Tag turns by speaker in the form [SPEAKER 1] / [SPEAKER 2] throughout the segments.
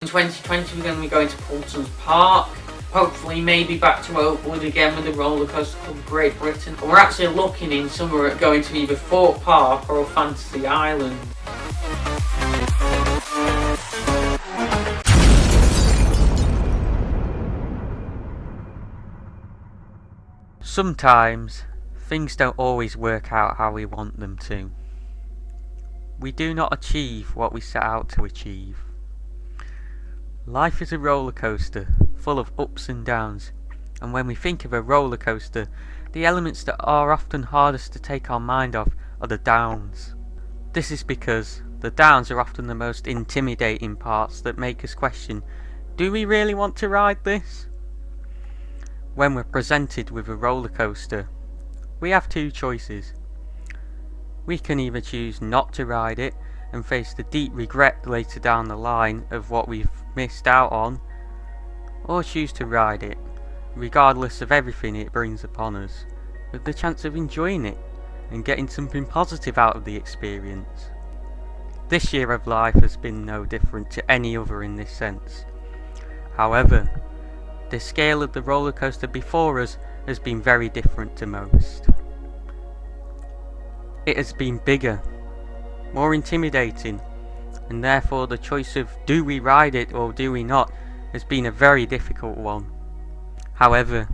[SPEAKER 1] In 2020 we're going to be going to Poulton's Park, hopefully maybe back to Oakwood again with the roller coaster called Great Britain. And we're actually looking in summer at going to either Thorpe Park or Fantasy Island.
[SPEAKER 2] Sometimes things don't always work out how we want them to. We do not achieve what we set out to achieve. Life is a roller coaster, full of ups and downs, and when we think of a roller coaster, the elements that are often hardest to take our mind off are the downs. This is because the downs are often the most intimidating parts that make us question, do we really want to ride this? When we're presented with a roller coaster, we have two choices. We can either choose not to ride it and face the deep regret later down the line of what we've missed out on, or choose to ride it, regardless of everything it brings upon us, with the chance of enjoying it and getting something positive out of the experience. This year of life has been no different to any other in this sense. However, the scale of the roller coaster before us has been very different to most. It has been bigger, more intimidating, and therefore the choice of do we ride it or do we not has been a very difficult one. However,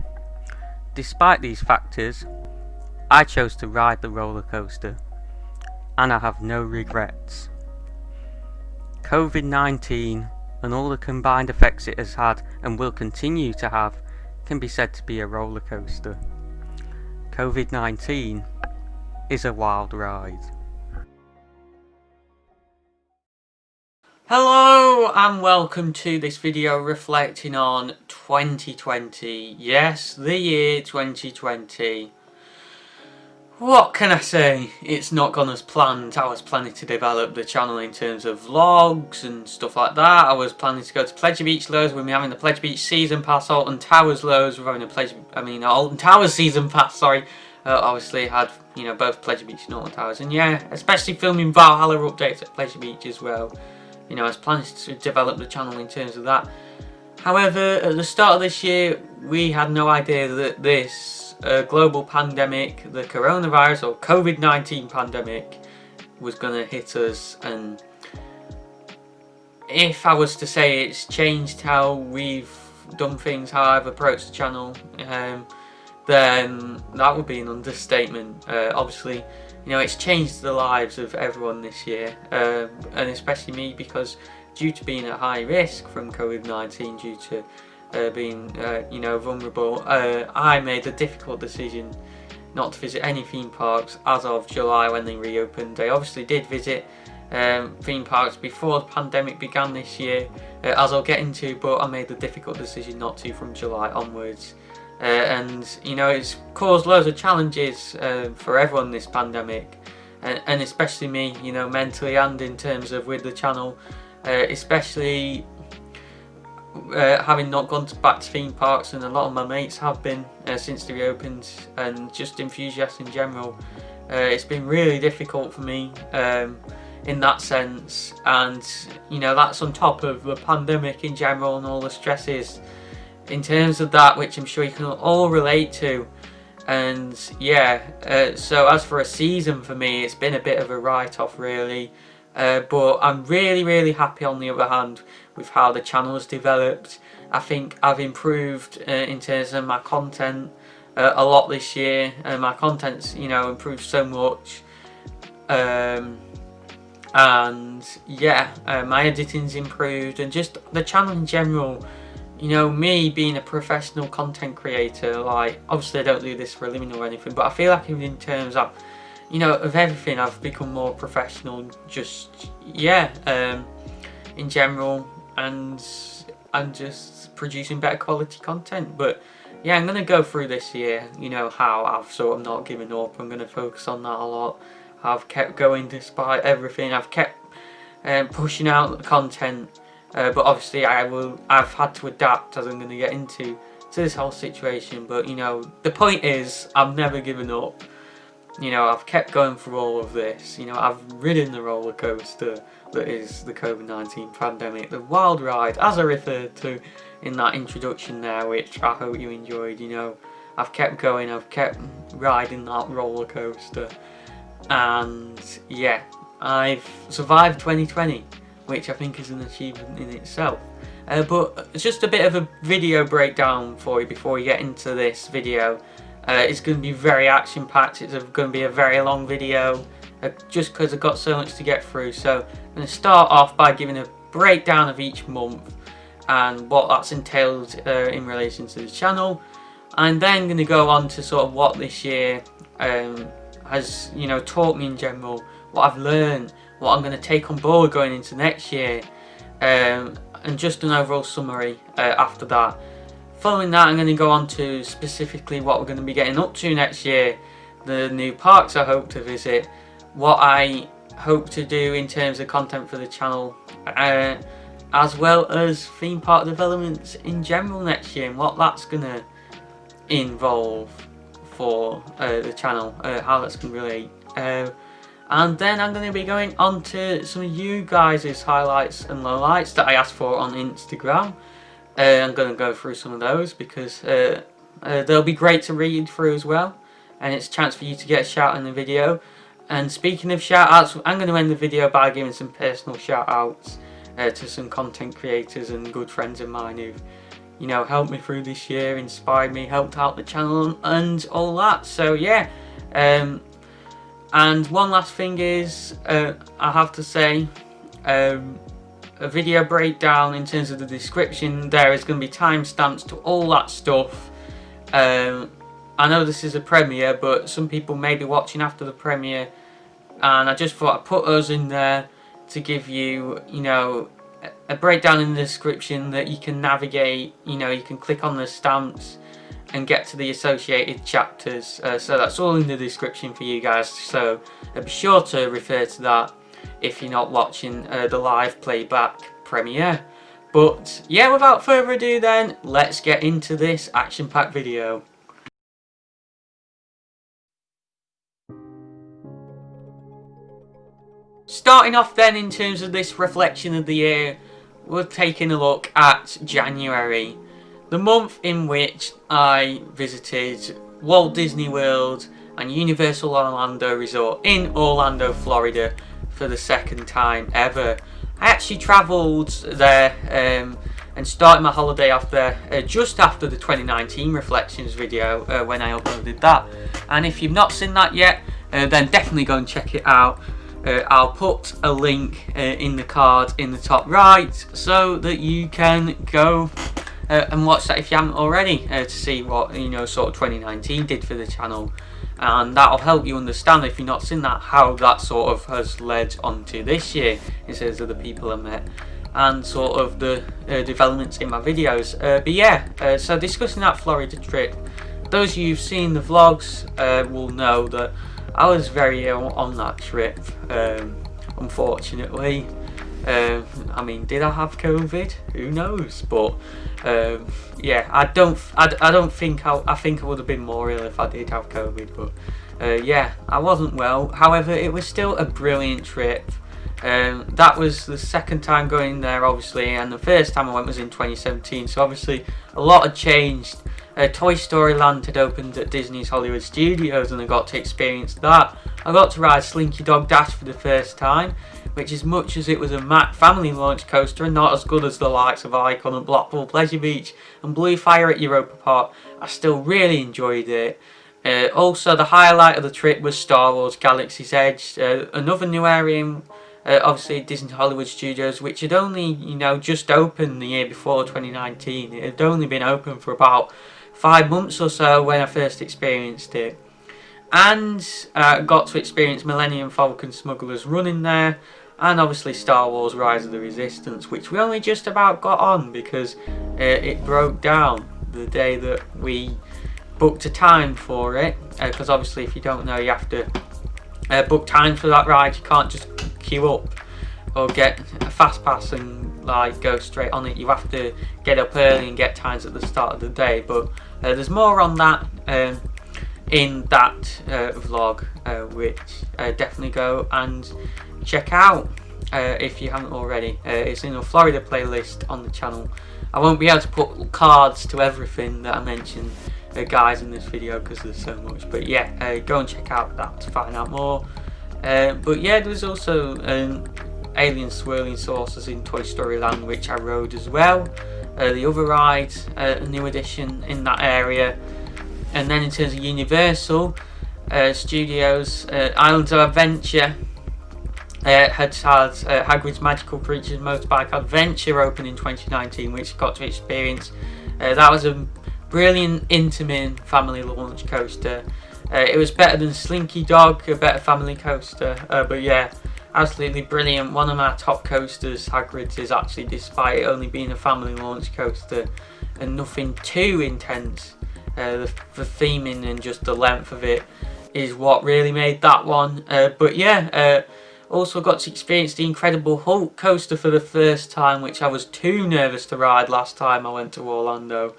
[SPEAKER 2] despite these factors, I chose to ride the roller coaster, and I have no regrets. COVID-19 and all the combined effects it has had and will continue to have can be said to be a roller coaster. COVID-19 is a wild ride.
[SPEAKER 1] Hello and welcome to this video reflecting on 2020. Yes, the year 2020. What can I say? It's not gone as planned. I was planning to develop the channel in terms of vlogs and stuff like that. I was planning to go to Pleasure Beach Lows when we're having the Pleasure Beach Season Pass. Alton Towers Lows, we're having a Alton Towers Season Pass, sorry. Obviously had, both Pleasure Beach and Alton Towers. And yeah, especially filming Valhalla updates at Pleasure Beach as well. I was planning to develop the channel in terms of that. However, at the start of this year, we had no idea that this global pandemic, the coronavirus or COVID-19 pandemic, was going to hit us. And if I was to say it's changed how we've done things, how I've approached the channel, then that would be an understatement. Obviously, it's changed the lives of everyone this year, and especially me, because due to being at high risk from COVID-19, due to being vulnerable, I made the difficult decision not to visit any theme parks as of July when they reopened. I obviously did visit theme parks before the pandemic began this year, as I'll get into, but I made the difficult decision not to from July onwards. And it's caused loads of challenges for everyone, this pandemic, and especially me, mentally and in terms of with the channel, especially having not gone back to theme parks, and a lot of my mates have been since they reopened, and just enthusiasts in general. It's been really difficult for me in that sense, and that's on top of the pandemic in general and all the stresses in terms of that, which I'm sure you can all relate to. And yeah, so as for a season, for me it's been a bit of a write-off really, but I'm really happy on the other hand with how the channel has developed. I think I've improved in terms of my content a lot this year, and my content's improved so much, and yeah, my editing's improved, and just the channel in general. Me being a professional content creator, like, obviously I don't do this for a living or anything, but I feel like in terms of, of everything, I've become more professional, just, yeah, in general, and I'm just producing better quality content. But yeah, I'm going to go through this year, how I've sort of not given up. I'm going to focus on that a lot. I've kept going despite everything. I've kept pushing out the content. But obviously I've had to adapt, as I'm going to get into, to this whole situation. But the point is, I've never given up, you know, I've kept going through all of this. You know, I've ridden the roller coaster that is the COVID-19 pandemic, the wild ride, as I referred to in that introduction there, which I hope you enjoyed. You know, I've kept going, I've kept riding that roller coaster, and yeah, I've survived 2020, which I think is an achievement in itself. But it's just a bit of a video breakdown for you before we get into this video. It's going to be very action packed, it's going to be a very long video, just because I've got so much to get through. So I'm going to start off by giving a breakdown of each month and what that's entailed in relation to the channel. I'm then going to go on to sort of what this year has, you know, taught me in general, what I've learned, what I'm going to take on board going into next year, and just an overall summary after that. Following that, I'm going to go on to specifically what we're going to be getting up to next year, the new parks I hope to visit, what I hope to do in terms of content for the channel, as well as theme park developments in general next year and what that's going to involve for the channel, how that's going to relate. And then I'm going to be going on to some of you guys' highlights and lowlights that I asked for on Instagram. I'm going to go through some of those because they'll be great to read through as well, and it's a chance for you to get a shout in the video. And speaking of shout outs, I'm going to end the video by giving some personal shout outs to some content creators and good friends of mine who've, you know, helped me through this year, inspired me, helped out the channel and all that. So yeah, and one last thing is, I have to say, a video breakdown in terms of the description. There is going to be timestamps to all that stuff. I know this is a premiere, but some people may be watching after the premiere, and I just thought I'd put those in there to give you, you know, a breakdown in the description that you can navigate. You know, you can click on the stamps and get to the associated chapters. So that's all in the description for you guys, so be sure to refer to that if you're not watching the live playback premiere. But yeah, without further ado then, let's get into this action-packed video. Starting off then in terms of this reflection of the year, we're taking a look at January, the month in which I visited Walt Disney World and Universal Orlando Resort in Orlando, Florida for the second time ever. I actually travelled there and started my holiday off there just after the 2019 Reflections video when I uploaded that. And if you've not seen that yet, then definitely go and check it out. I'll put a link in the card in the top right so that you can go and watch that if you haven't already, to see what, you know, sort of 2019 did for the channel, and that'll help you understand, if you've not seen that, how that sort of has led on to this year in terms of the people I met and sort of the developments in my videos. But yeah, so discussing that Florida trip, those of you who've seen the vlogs will know that I was very ill on that trip, unfortunately. I mean, did I have COVID? Who knows? But yeah, I think I would have been more ill if I did have COVID. But yeah, I wasn't well. However, it was still a brilliant trip. That was the second time going there, obviously, and the first time I went was in 2017. So obviously, a lot had changed. Toy Story Land had opened at Disney's Hollywood Studios, and I got to experience that. I got to ride Slinky Dog Dash for the first time, which, as much as it was a Mac family launch coaster and not as good as the likes of Icon and Blackpool Pleasure Beach and Blue Fire at Europa Park, I still really enjoyed it. Also, the highlight of the trip was Star Wars Galaxy's Edge, another new area in obviously Disney Hollywood Studios, which had only, you know, just opened the year before 2019. It had only been open for about 5 months or so when I first experienced it, and got to experience Millennium Falcon Smuggler's Run in there, and obviously Star Wars Rise of the Resistance, which we only just about got on because it broke down the day that we booked a time for it, because obviously, if you don't know, you have to book time for that ride. You can't just queue up or get a fast pass and like go straight on it. You have to get up early and get times at the start of the day. But there's more on that in that vlog, which definitely go and check out if you haven't already. It's in a Florida playlist on the channel. I won't be able to put cards to everything that I mentioned, guys, in this video because there's so much, but yeah, go and check out that to find out more. But yeah, there's also alien swirling saucers in Toy Story Land, which I rode as well. The other ride, a new addition in that area. And then in terms of Universal Studios, Islands of Adventure had Hagrid's Magical Creatures Motorbike Adventure open in 2019, which I got to experience. That was a brilliant, intimate family launch coaster. It was better than Slinky Dog, a better family coaster, but yeah, absolutely brilliant. One of my top coasters, Hagrid's, is actually, despite it only being a family launch coaster and nothing too intense, the theming and just the length of it is what really made that one. But yeah, also got to experience the Incredible Hulk coaster for the first time, which I was too nervous to ride last time I went to Orlando.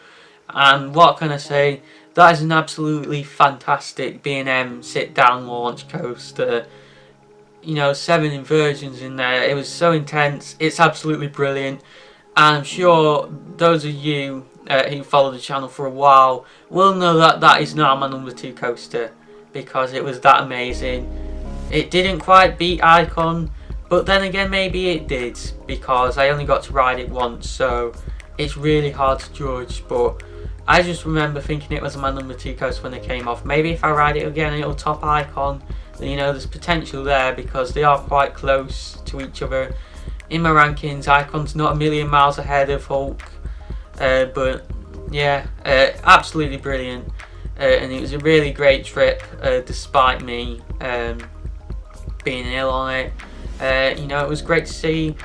[SPEAKER 1] And what can I say, that is an absolutely fantastic B&M sit down launch coaster. You know, 7 inversions in there. It was so intense. It's absolutely brilliant. And I'm sure those of you who follow the channel for a while will know that that is now my number 2 coaster, because it was that amazing. It didn't quite beat Icon, but then again maybe it did, because I only got to ride it once, so it's really hard to judge. But I just remember thinking it was my number 2 coaster when it came off. Maybe if I ride it again it'll top Icon. You know, there's potential there because they are quite close to each other. In my rankings, Icon's not a million miles ahead of Hulk, but yeah, absolutely brilliant, and it was a really great trip, despite me being ill on it. You know, it was great to see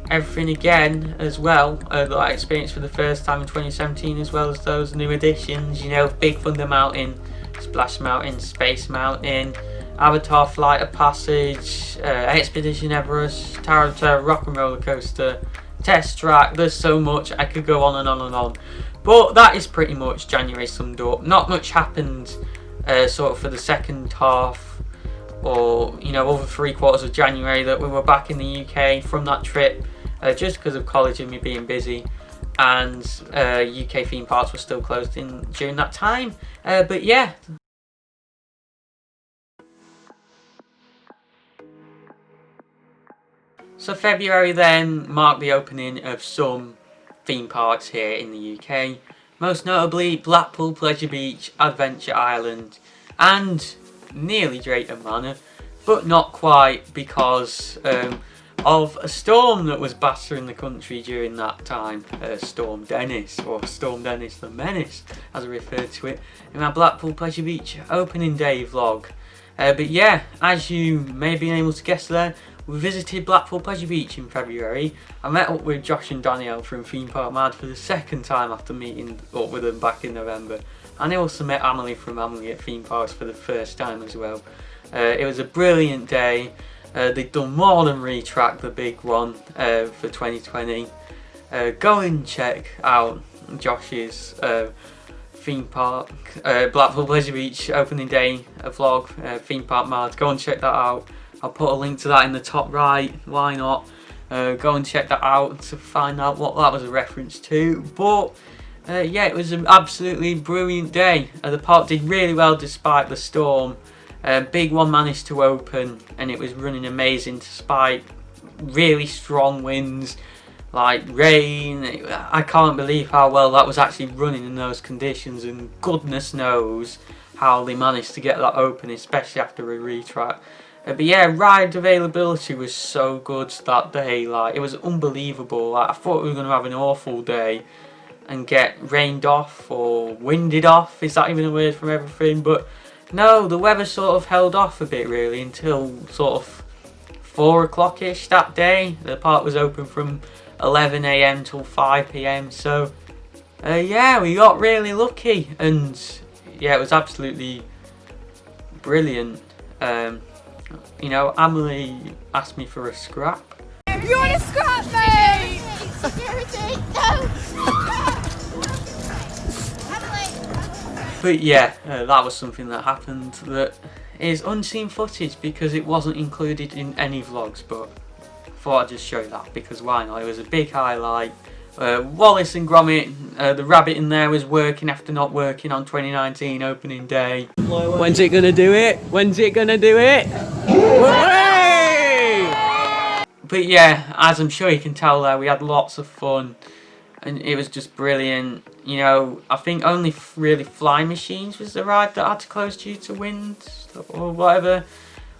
[SPEAKER 1] everything again as well, that I experienced for the first time in 2017, as well as those new additions. You know, Big Thunder Mountain, Splash Mountain, Space Mountain, Avatar Flight of Passage, Expedition Everest, Tower of Terror, Rock and Roller Coaster, Test Track. There's so much, I could go on and on and on. But that is pretty much January summed up. Not much happened sort of for the second half, or you know, over 3/4 of January that we were back in the UK from that trip, just because of college and me being busy, and UK theme parks were still closed during that time. But yeah. So February then marked the opening of some theme parks here in the UK, most notably Blackpool Pleasure Beach, Adventure Island and nearly Drayton Manor, but not quite, because of a storm that was battering the country during that time, Storm Dennis, or Storm Dennis the Menace as I referred to it in my Blackpool Pleasure Beach opening day vlog. But yeah, as you may have been able to guess there, we visited Blackpool Pleasure Beach in February. I met up with Josh and Danielle from Theme Park Mad for the second time after meeting up with them back in November. And I also met Emily from Emily at Theme Parks for the first time as well. It was a brilliant day. They'd done more than retrack the big one for 2020. Go and check out Josh's theme park, Blackpool Pleasure Beach opening day vlog, Theme Park Mad. Go and check that out. I'll put a link to that in the top right, why not? Go and check that out to find out what that was a reference to. But yeah, it was an absolutely brilliant day. The park did really well despite the storm. Big one managed to open and it was running amazing despite really strong winds, like rain. I can't believe how well that was actually running in those conditions, and goodness knows how they managed to get that open, especially after a retrack. But yeah, ride availability was so good that day, like it was unbelievable. Like, I thought we were going to have an awful day and get rained off or winded off, is that even a word from everything? But no, the weather sort of held off a bit really until sort of 4 o'clock-ish that day. The park was open from 11 AM till 5 PM, so yeah, we got really lucky, and yeah, it was absolutely brilliant. You know, Emily asked me for a scrap.
[SPEAKER 3] You want a scrap, mate? Security, no!
[SPEAKER 1] But yeah, that was something that happened that is unseen footage because it wasn't included in any vlogs, but I thought I'd just show that because why not? It was a big highlight. Wallace and Gromit, the rabbit in there was working after not working on 2019 opening day.
[SPEAKER 2] When's it gonna do it? When's it gonna do it?
[SPEAKER 1] But yeah, as I'm sure you can tell there, we had lots of fun and it was just brilliant. You know, I think only really Fly Machines was the ride that had to close due to wind or whatever,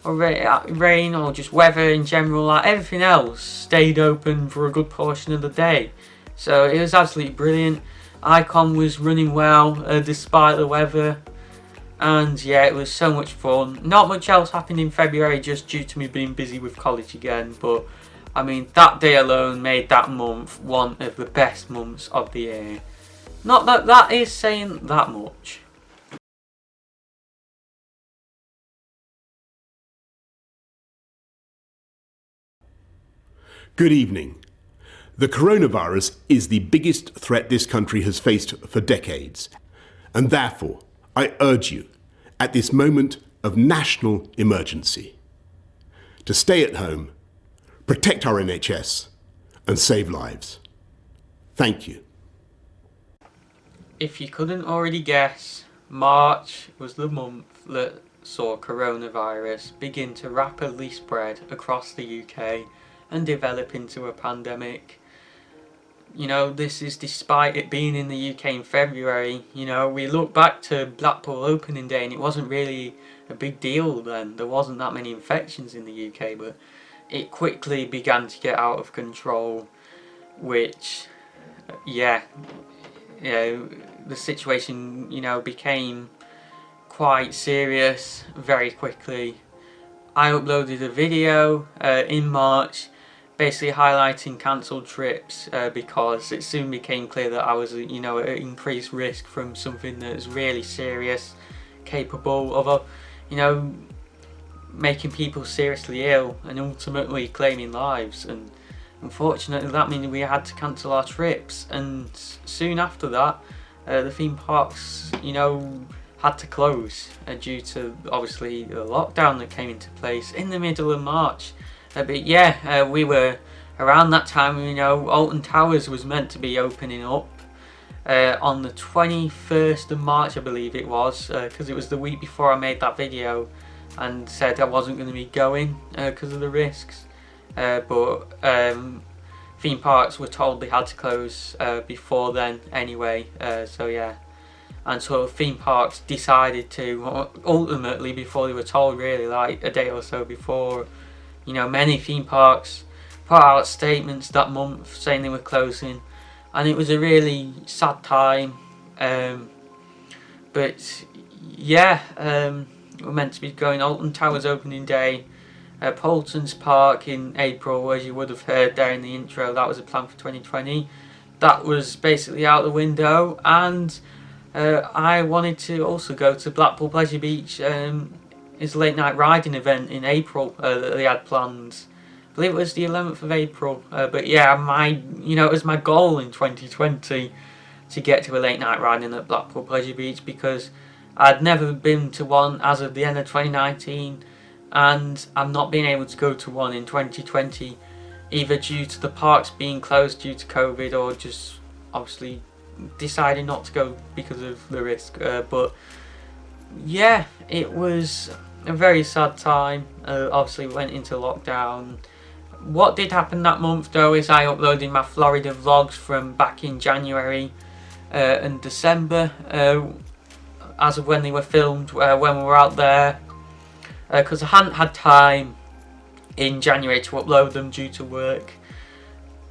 [SPEAKER 1] or rain or just weather in general. Like everything else stayed open for a good portion of the day. So it was absolutely brilliant. Icon was running well despite the weather. And yeah, it was so much fun. Not much else happened in February just due to me being busy with college again. But I mean, that day alone made that month one of the best months of the year. Not that that is saying that much.
[SPEAKER 4] Good evening. The coronavirus is the biggest threat this country has faced for decades. And therefore, I urge you, at this moment of national emergency, to stay at home, protect our NHS, and save lives. Thank you.
[SPEAKER 1] If you couldn't already guess, March was the month that saw coronavirus begin to rapidly spread across the UK and develop into a pandemic. You know, this is despite it being in the UK in February. You know, we look back to Blackpool opening day and it wasn't really a big deal then. There wasn't that many infections in the UK, but it quickly began to get out of control, which, yeah, you know, the situation, you know, became quite serious very quickly. I uploaded a video in March basically highlighting cancelled trips because it soon became clear that I was, you know, at increased risk from something that is really serious, capable of, you know, making people seriously ill and ultimately claiming lives. And unfortunately that meant we had to cancel our trips, and soon after that the theme parks, you know, had to close due to obviously the lockdown that came into place in the middle of March. But yeah, we were around that time, you know, Alton Towers was meant to be opening up on the 21st of March, I believe it was, because it was the week before I made that video and said I wasn't going to be going because of the risks. But theme parks were told they had to close before then anyway, so yeah. And so theme parks decided to, ultimately before they were told really, like a day or so before, you know, many theme parks put out statements that month saying they were closing, and it was a really sad time. But yeah, we're meant to be going Alton Towers opening day, Poulton's Park in April, as you would have heard there in the intro. That was a plan for 2020. That was basically out the window, and I wanted to also go to Blackpool Pleasure Beach. His late night riding event in April that they had planned. I believe it was the 11th of April. But yeah, you know, it was my goal in 2020 to get to a late night riding at Blackpool Pleasure Beach, because I'd never been to one as of the end of 2019, and I'm not being able to go to one in 2020, either due to the parks being closed due to COVID, or just obviously deciding not to go because of the risk. But yeah, it was a very sad time. Obviously we went into lockdown. What did happen that month though is I uploaded my Florida vlogs from back in January and December, as of when they were filmed, when we were out there, because I hadn't had time in January to upload them due to work.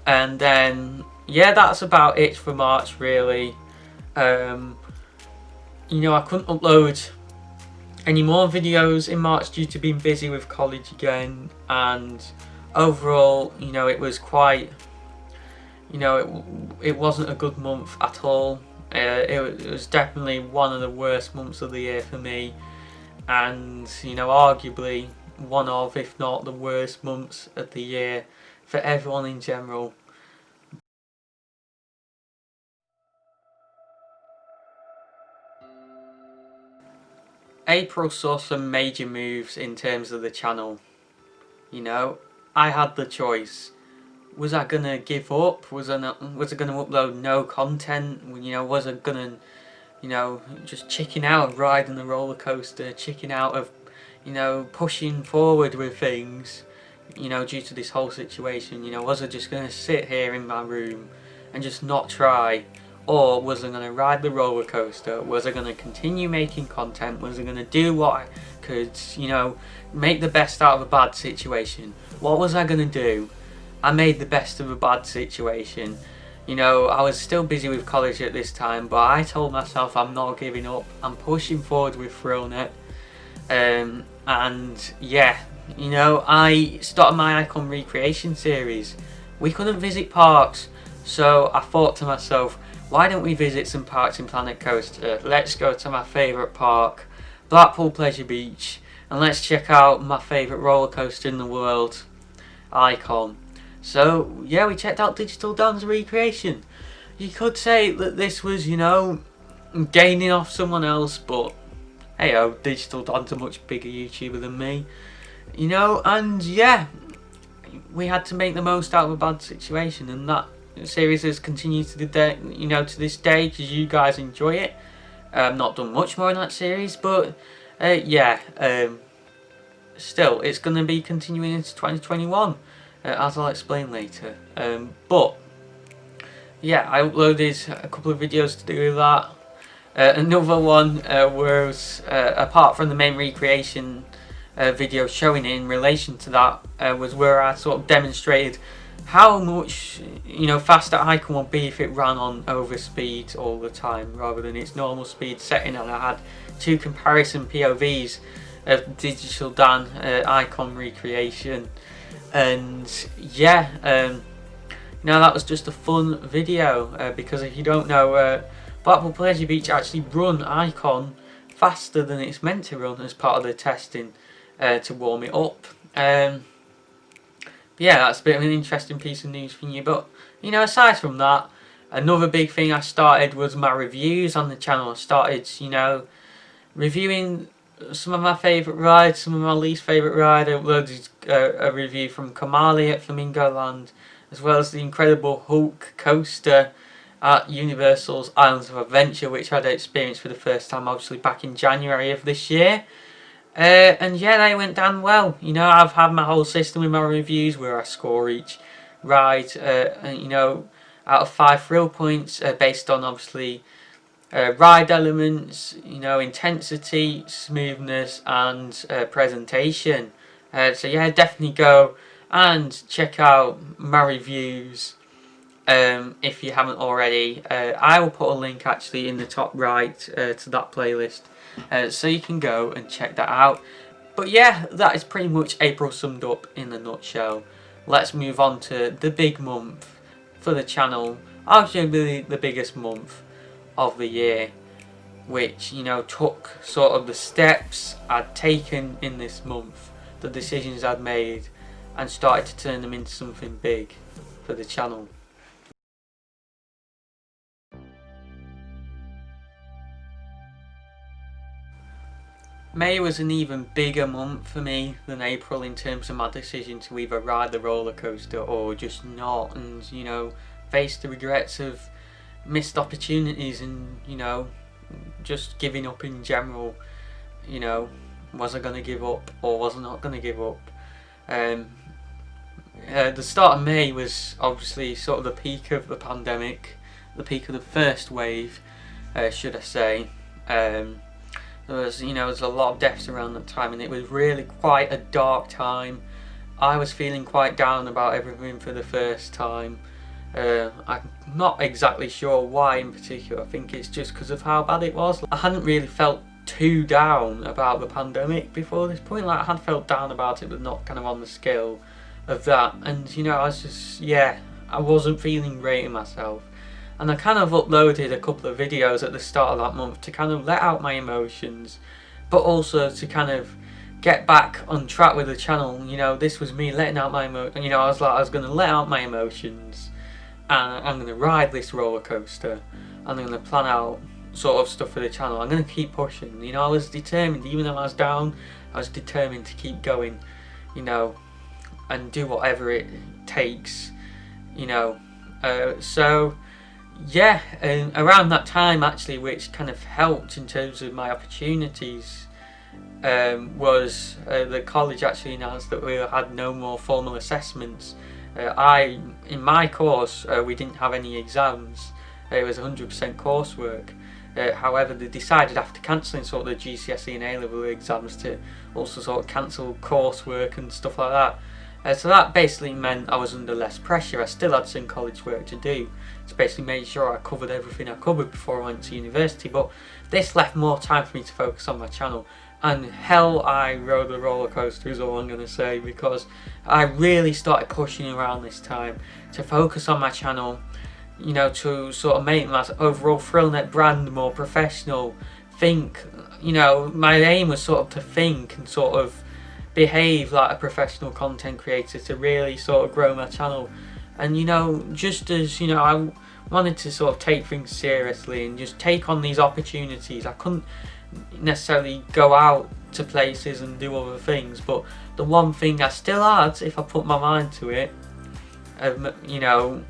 [SPEAKER 1] And then yeah, that's about it for March really. You know, I couldn't upload any more videos in March due to being busy with college again, and overall, you know, it was quite, you know, it wasn't a good month at all. It was definitely one of the worst months of the year for me, and you know, arguably one of, if not the worst months of the year for everyone in general. April saw some major moves in terms of the channel. You know, I had the choice. Was I gonna give up? Was I gonna upload no content? You know, was I gonna, you know, just chicken out of riding the roller coaster, chicken out of, you know, pushing forward with things, you know, due to this whole situation? You know, was I just gonna sit here in my room and just not try? Or was I going to ride the roller coaster? Was I going to continue making content? Was I going to do what I could, you know, make the best out of a bad situation? What was I going to do? I made the best of a bad situation. You know, I was still busy with college at this time, but I told myself I'm not giving up. I'm pushing forward with ThrillNet. And yeah, you know, I started my icon recreation series. We couldn't visit parks, so I thought to myself, why don't we visit some parks in Planet Coaster? Let's go to my favourite park, Blackpool Pleasure Beach, and let's check out my favourite roller coaster in the world, Icon. So yeah, we checked out Digital Don's recreation. You could say that this was, you know, gaining off someone else, but hey oh, Digital Don's a much bigger YouTuber than me, you know, and yeah, we had to make the most out of a bad situation, and that series has continued to the day, you know, to this day, because you guys enjoy it. Not done much more in that series, but yeah, still it's going to be continuing into 2021, as I'll explain later. But yeah, I uploaded a couple of videos to do with that. Another one was apart from the main recreation video showing it in relation to that, was where I sort of demonstrated how much, you know, faster Icon would be if it ran on overspeed all the time rather than its normal speed setting. And I had two comparison POVs of Digital Dan Icon recreation, and yeah, you know, that was just a fun video, because if you don't know, Blackpool Pleasure Beach actually run Icon faster than it's meant to run as part of the testing to warm it up. Yeah, that's a bit of an interesting piece of news for you. But, you know, aside from that, another big thing I started was my reviews on the channel. I started, you know, reviewing some of my favourite rides, some of my least favourite rides. I uploaded a review from Kamali at Flamingo Land, as well as the incredible Hulk coaster at Universal's Islands of Adventure, which I had experienced for the first time, obviously, back in January of this year. And yeah, they went down well. You know, I've had my whole system with my reviews where I score each ride, you know, out of 5 thrill points, based on obviously ride elements, you know, intensity, smoothness, and presentation. So yeah, definitely go and check out my reviews if you haven't already. I will put a link actually in the top right to that playlist. So you can go and check that out. But yeah, that is pretty much April summed up in a nutshell. Let's move on to the big month for the channel, arguably the biggest month of the year, which, you know, took sort of the steps I'd taken in this month, the decisions I'd made, and started to turn them into something big for the channel. May was an even bigger month for me than April in terms of my decision to either ride the roller coaster or just not, and, you know, face the regrets of missed opportunities and, you know, just giving up in general. You know, was I going to give up or was I not going to give up? The start of May was obviously sort of the peak of the pandemic, the peak of the first wave, should I say. There was, you know, there was a lot of deaths around that time, and it was really quite a dark time. I was feeling quite down about everything for the first time. I'm not exactly sure why in particular. I think it's just because of how bad it was. I hadn't really felt too down about the pandemic before this point. Like, I had felt down about it, but not kind of on the scale of that. And, you know, I was just, yeah, I wasn't feeling great in myself. And I kind of uploaded a couple of videos at the start of that month to kind of let out my emotions, but also to kind of get back on track with the channel. You know, this was me letting out my emotions. You know, I was going to let out my emotions, and I'm going to ride this roller coaster, and I'm going to plan out sort of stuff for the channel. I'm going to keep pushing. You know, I was determined, even though I was down, I was determined to keep going, you know, and do whatever it takes, you know. So yeah, around that time actually, which kind of helped in terms of my opportunities, was the college actually announced that we had no more formal assessments. In my course, we didn't have any exams. It was 100% coursework. However, they decided after cancelling sort of the GCSE and A-level exams to also sort of cancel coursework and stuff like that. So that basically meant I was under less pressure. I still had some college work to do. To basically made sure I covered everything I covered before I went to university. But this left more time for me to focus on my channel. And hell, I rode the roller coaster is all I'm going to say, because I really started pushing around this time to focus on my channel, you know, to sort of make my overall ThrillNet brand more professional. You know, my aim was sort of to think and sort of behave like a professional content creator, to really sort of grow my channel. And you know, just as, you know, I wanted to sort of take things seriously and just take on these opportunities. I couldn't necessarily go out to places and do other things, but the one thing I still had, if I put my mind to it, you know,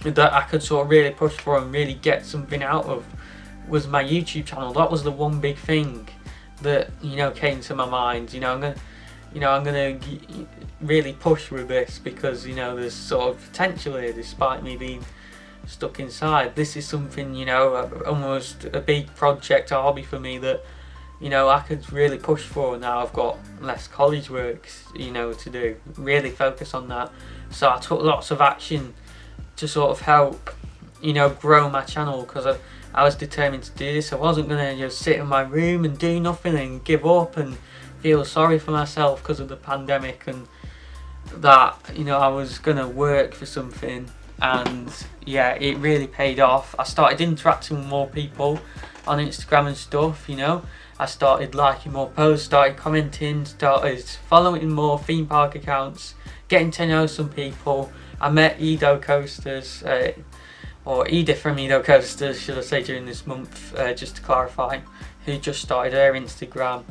[SPEAKER 1] that I could sort of really push for and really get something out of, was my YouTube channel. That was the one big thing that, you know, came to my mind. You know, I'm gonna really push with this, because, you know, there's sort of potential here despite me being stuck inside. This is something, you know, almost a big project, a hobby for me that, you know, I could really push for. Now I've got less college work, you know, to do, really focus on that. So I took lots of action to sort of help, you know, grow my channel, because I was determined to do this. I wasn't going to just sit in my room and do nothing and give up and feel sorry for myself because of the pandemic, and that, you know, I was going to work for something. And yeah, it really paid off. I started interacting with more people on Instagram and stuff, you know. I started liking more posts, started commenting, started following more theme park accounts, getting to know some people. I met Edo Coasters, or Edith from Edo Coasters, should I say, during this month, just to clarify, who just started her Instagram.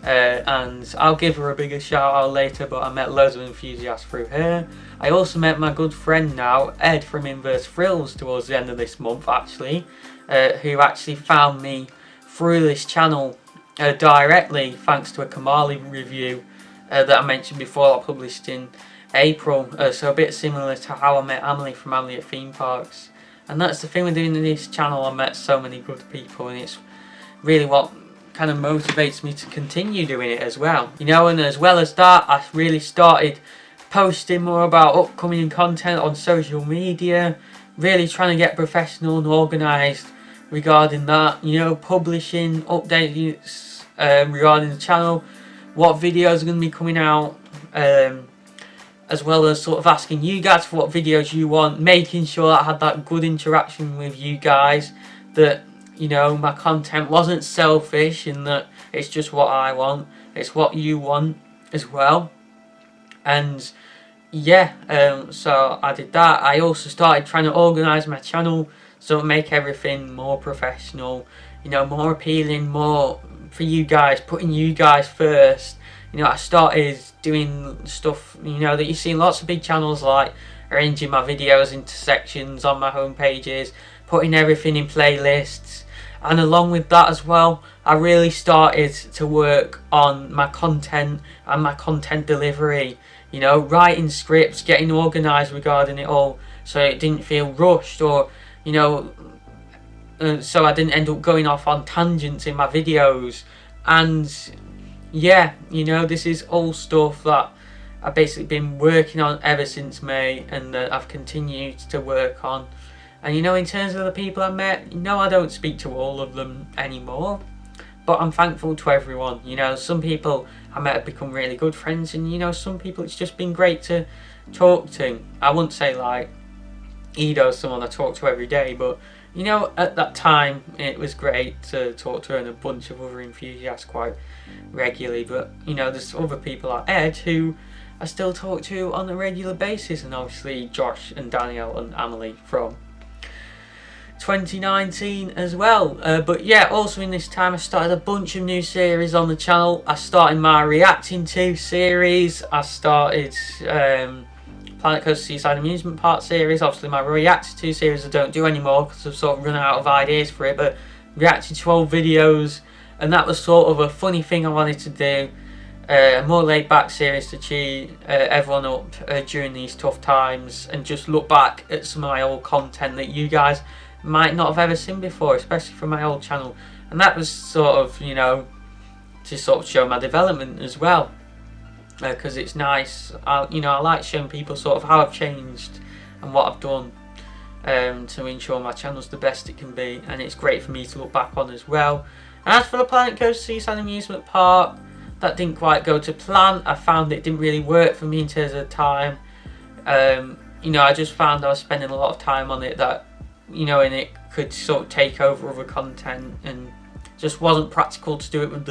[SPEAKER 1] And I'll give her a bigger shout out later, but I met loads of enthusiasts through her. I also met my good friend now, Ed from Inverse Thrills, towards the end of this month actually, who actually found me through this channel directly, thanks to a Kamali review that I mentioned before, I published in April. So a bit similar to how I met Emily from Emily at Theme Parks. And that's the thing with doing this channel, I met so many good people, and it's really what kind of motivates me to continue doing it as well. You know, and as well as that, I really started posting more about upcoming content on social media, really trying to get professional and organised regarding that, you know, publishing updates regarding the channel, what videos are going to be coming out, as well as sort of asking you guys for what videos you want, making sure I had that good interaction with you guys, that, you know, my content wasn't selfish and that it's just what I want, it's what you want as well. And yeah, so I did that. I also started trying to organise my channel, so make everything more professional, you know, more appealing, more for you guys, putting you guys first. You know, I started doing stuff, you know, that you see in lots of big channels, like arranging my videos into sections on my home pages, putting everything in playlists. And along with that as well, I really started to work on my content and my content delivery, you know, writing scripts, getting organised regarding it all, so it didn't feel rushed, or, you know, so I didn't end up going off on tangents in my videos. And yeah, you know, this is all stuff that I've basically been working on ever since May, and that I've continued to work on. And you know, in terms of the people I met, you know, I don't speak to all of them anymore, but I'm thankful to everyone. You know, some people I met have become really good friends, and you know, some people it's just been great to talk to. I wouldn't say like Edo's someone I talk to every day, but you know, at that time it was great to talk to her and a bunch of other enthusiasts quite regularly. But you know, there's other people like Ed who I still talk to on a regular basis, and obviously Josh and Danielle and Emily from 2019 as well. But yeah, also in this time I started a bunch of new series on the channel. I started my reacting to series. I started Planet Coaster Seaside Amusement Park series. Obviously my reacting to series I don't do anymore because I've sort of run out of ideas for it, but reacted to old videos, and that was sort of a funny thing I wanted to do. A more laid back series to cheer everyone up during these tough times, and just look back at some of my old content that you guys might not have ever seen before, especially from my old channel. And that was sort of, you know, to sort of show my development as well, because it's nice. You know, I like showing people sort of how I've changed and what I've done to ensure my channel's the best it can be, and it's great for me to look back on as well. And as for the Planet Coaster Seaside Amusement Park, that didn't quite go to plan. I found it didn't really work for me in terms of time. You know, I just found I was spending a lot of time on it that, you know, and it could sort of take over other content, and just wasn't practical to do it with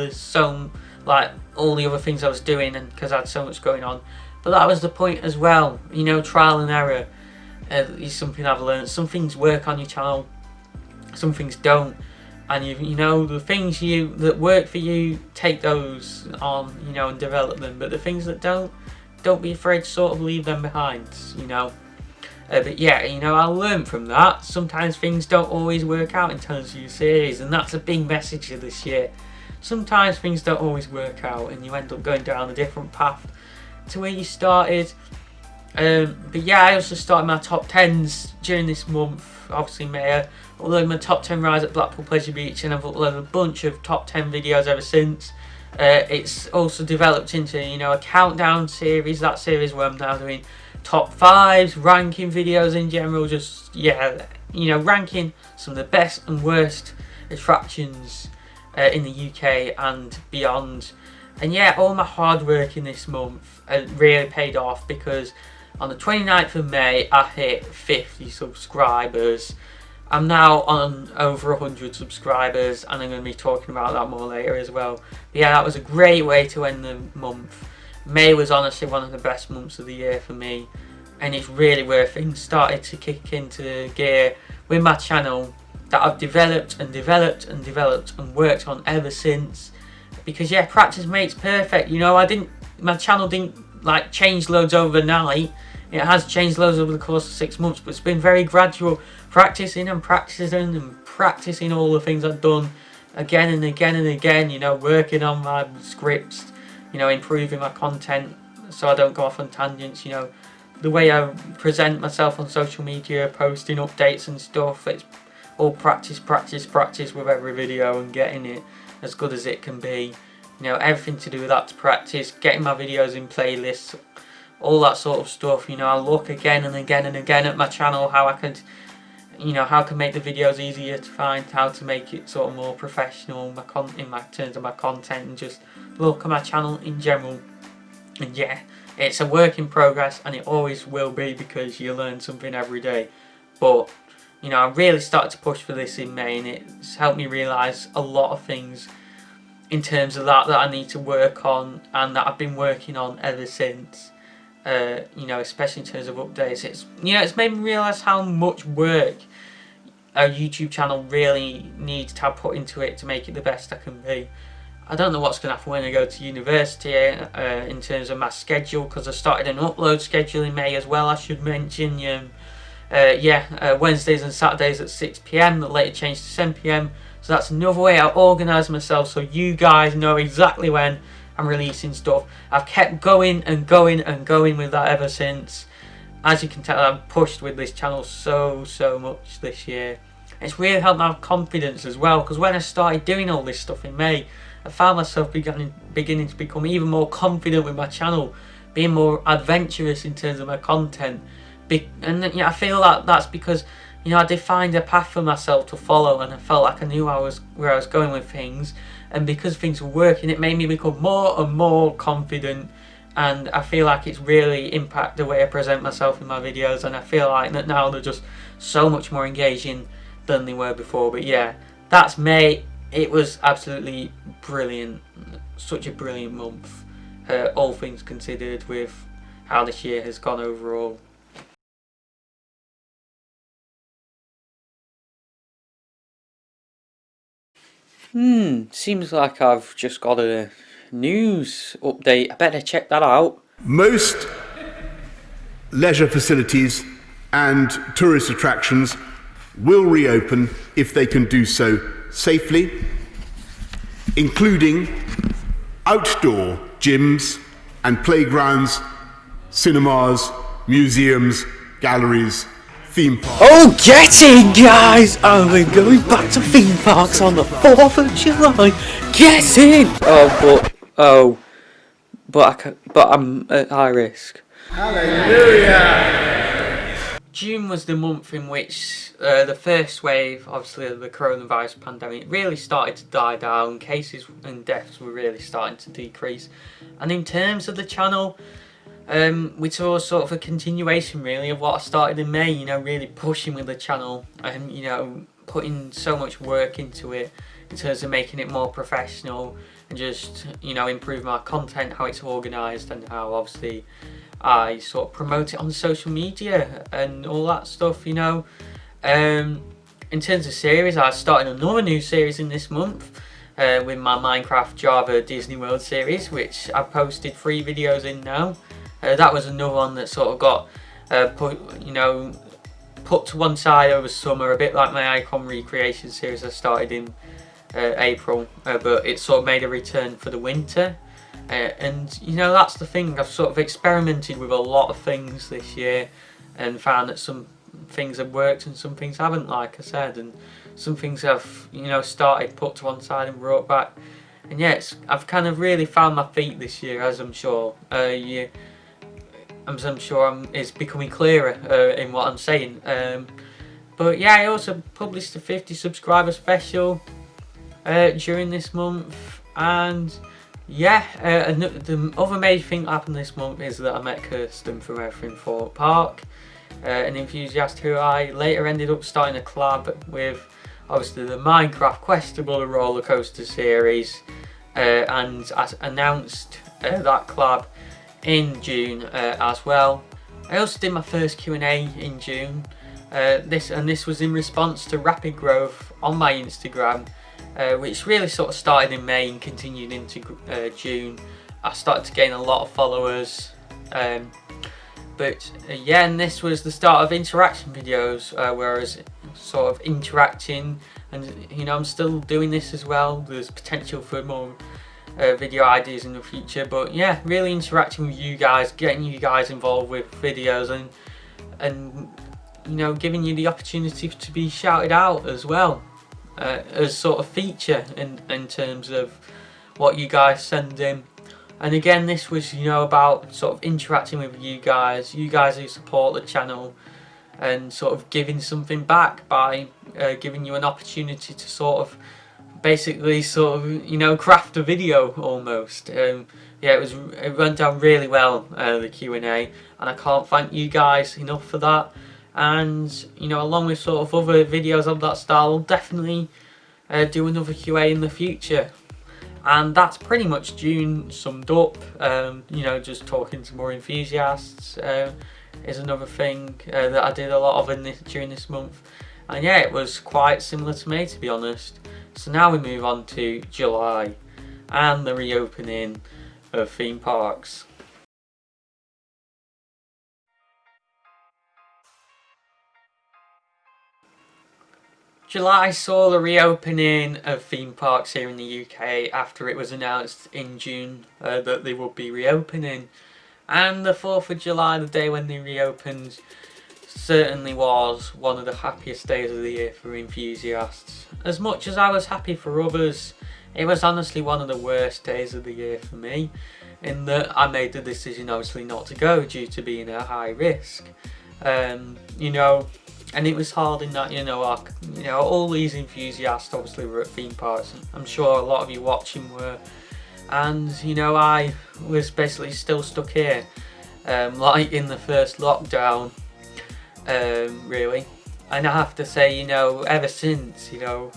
[SPEAKER 1] like all the other things I was doing, and because I had so much going on. But that was the point as well, you know, trial and error is something I've learned. Some things work on your channel, some things don't, and you know, the things that work for you, take those on, you know, and develop them. But the things that don't be afraid to sort of leave them behind, you know. But yeah, you know, I learned from that. Sometimes things don't always work out in terms of your series, and that's a big message of this year. Sometimes things don't always work out, and you end up going down a different path to where you started. But yeah, I also started my top 10s during this month, obviously May. Although my top 10 rides at Blackpool Pleasure Beach, and I've uploaded a bunch of top 10 videos ever since. It's also developed into, you know, a countdown series, that series where I'm now doing top 5s, ranking videos in general, just, yeah, you know, ranking some of the best and worst attractions in the UK and beyond. And yeah, all my hard work in this month really paid off, because on the 29th of May I hit 50 subscribers. I'm now on over 100 subscribers, and I'm going to be talking about that more later as well. But yeah, that was a great way to end the month. May was honestly one of the best months of the year for me, and it's really where things started to kick into gear with my channel that I've developed and developed and developed and worked on ever since. Because yeah, practice makes perfect. You know, my channel didn't like change loads overnight. It has changed loads over the course of 6 months, but it's been very gradual, practicing and practicing and practicing all the things I've done again and again and again, you know, working on my scripts, you know, improving my content so I don't go off on tangents, you know, the way I present myself on social media, posting updates and stuff. It's all practice, practice, practice with every video, and getting it as good as it can be. You know, everything to do with that to practice, getting my videos in playlists, all that sort of stuff. You know, I look again and again and again at my channel, how I could, you know, how I can make the videos easier to find, how to make it sort of more professional in terms of my content, and just look at my channel in general. And yeah, it's a work in progress, and it always will be, because you learn something every day. But you know, I really started to push for this in May, and it's helped me realise a lot of things in terms of that I need to work on, and that I've been working on ever since. You know, especially in terms of updates. It's, you know, it's made me realise how much work a YouTube channel really needs to have put into it to make it the best I can be. I don't know what's going to happen when I go to university in terms of my schedule, because I started an upload schedule in May as well, I should mention. Wednesdays and Saturdays at 6 PM, that later changed to 7 PM. So that's another way I organise myself, so you guys know exactly when I'm releasing stuff. I've kept going and going and going with that ever since. As you can tell, I've pushed with this channel so much this year. It's really helped my confidence as well, because when I started doing all this stuff in May, I found myself beginning to become even more confident with my channel, being more adventurous in terms of my content. And you know, I feel like that's because, you know, I defined a path for myself to follow, and I felt like I knew where I was going with things. And because things were working, it made me become more and more confident, and I feel like it's really impacted the way I present myself in my videos, and I feel like that now they're just so much more engaging than they were before. But yeah, that's May. It was absolutely brilliant, such a brilliant month, all things considered, with how this year has gone overall. Seems like I've just got a news update. I better check that out.
[SPEAKER 4] Most leisure facilities and tourist attractions will reopen if they can do so safely, including outdoor gyms and playgrounds, cinemas, museums, galleries, theme parks.
[SPEAKER 1] Oh, get in, guys! Oh, we're going back to theme parks on the 4th of July. Get in! But I'm at high risk. June was the month in which the first wave, obviously, of the coronavirus pandemic really started to die down. Cases and deaths were really starting to decrease. And in terms of the channel, we saw sort of a continuation really of what I started in May, you know, really pushing with the channel and, you know, putting so much work into it in terms of making it more professional and just, you know, improve my content, how it's organised and how obviously I sort of promote it on social media and all that stuff, you know. In terms of series, I started another new series in this month with my Minecraft Java Disney World series, which I've posted 3 videos in now. That was another one that sort of got put to one side over summer, a bit like my icon recreation series I started in April, but it sort of made a return for the winter. And you know, that's the thing, I've sort of experimented with a lot of things this year and found that some things have worked and some things haven't, like I said, and some things I've, you know, started, put to one side and brought back. And yeah, I've kind of really found my feet this year, as I'm sure it's becoming clearer in what I'm saying. But yeah, I also published a 50 subscriber special during this month, and yeah, the other major thing that happened this month is that I met Kirsten from Everything Thought Park, an enthusiast who I later ended up starting a collab with, obviously the Minecraft Questable roller coaster series, and I announced that collab in June as well. I also did my first Q&A in June. This was in response to rapid growth on my Instagram, which really sort of started in May and continued into June. I started to gain a lot of followers, yeah, and this was the start of interaction videos, where I was sort of interacting, and you know, I'm still doing this as well. There's potential for more video ideas in the future, but yeah, really interacting with you guys, getting you guys involved with videos, and you know, giving you the opportunity to be shouted out as well, as sort of feature in terms of what you guys send in. And again, this was, you know, about sort of interacting with you guys who support the channel, and sort of giving something back by giving you an opportunity to sort of basically sort of, you know, craft a video almost. Yeah, it went down really well, the Q&A, and I can't thank you guys enough for that. And you know, along with sort of other videos of that style, I'll definitely do another QA in the future. And that's pretty much June summed up. You know, just talking to more enthusiasts is another thing that I did a lot of during this month. And yeah, it was quite similar to May, to be honest. So now we move on to July and the reopening of theme parks. July saw the reopening of theme parks here in the UK after it was announced in June that they would be reopening. And the 4th of July, the day when they reopened, certainly was one of the happiest days of the year for enthusiasts. As much as I was happy for others, it was honestly one of the worst days of the year for me, in that I made the decision obviously not to go due to being at high risk. You know, and it was hard in that, you know, all these enthusiasts obviously were at theme parks. I'm sure a lot of you watching were, and you know, I was basically still stuck here, like in the first lockdown, really. And I have to say, you know, ever since, you know,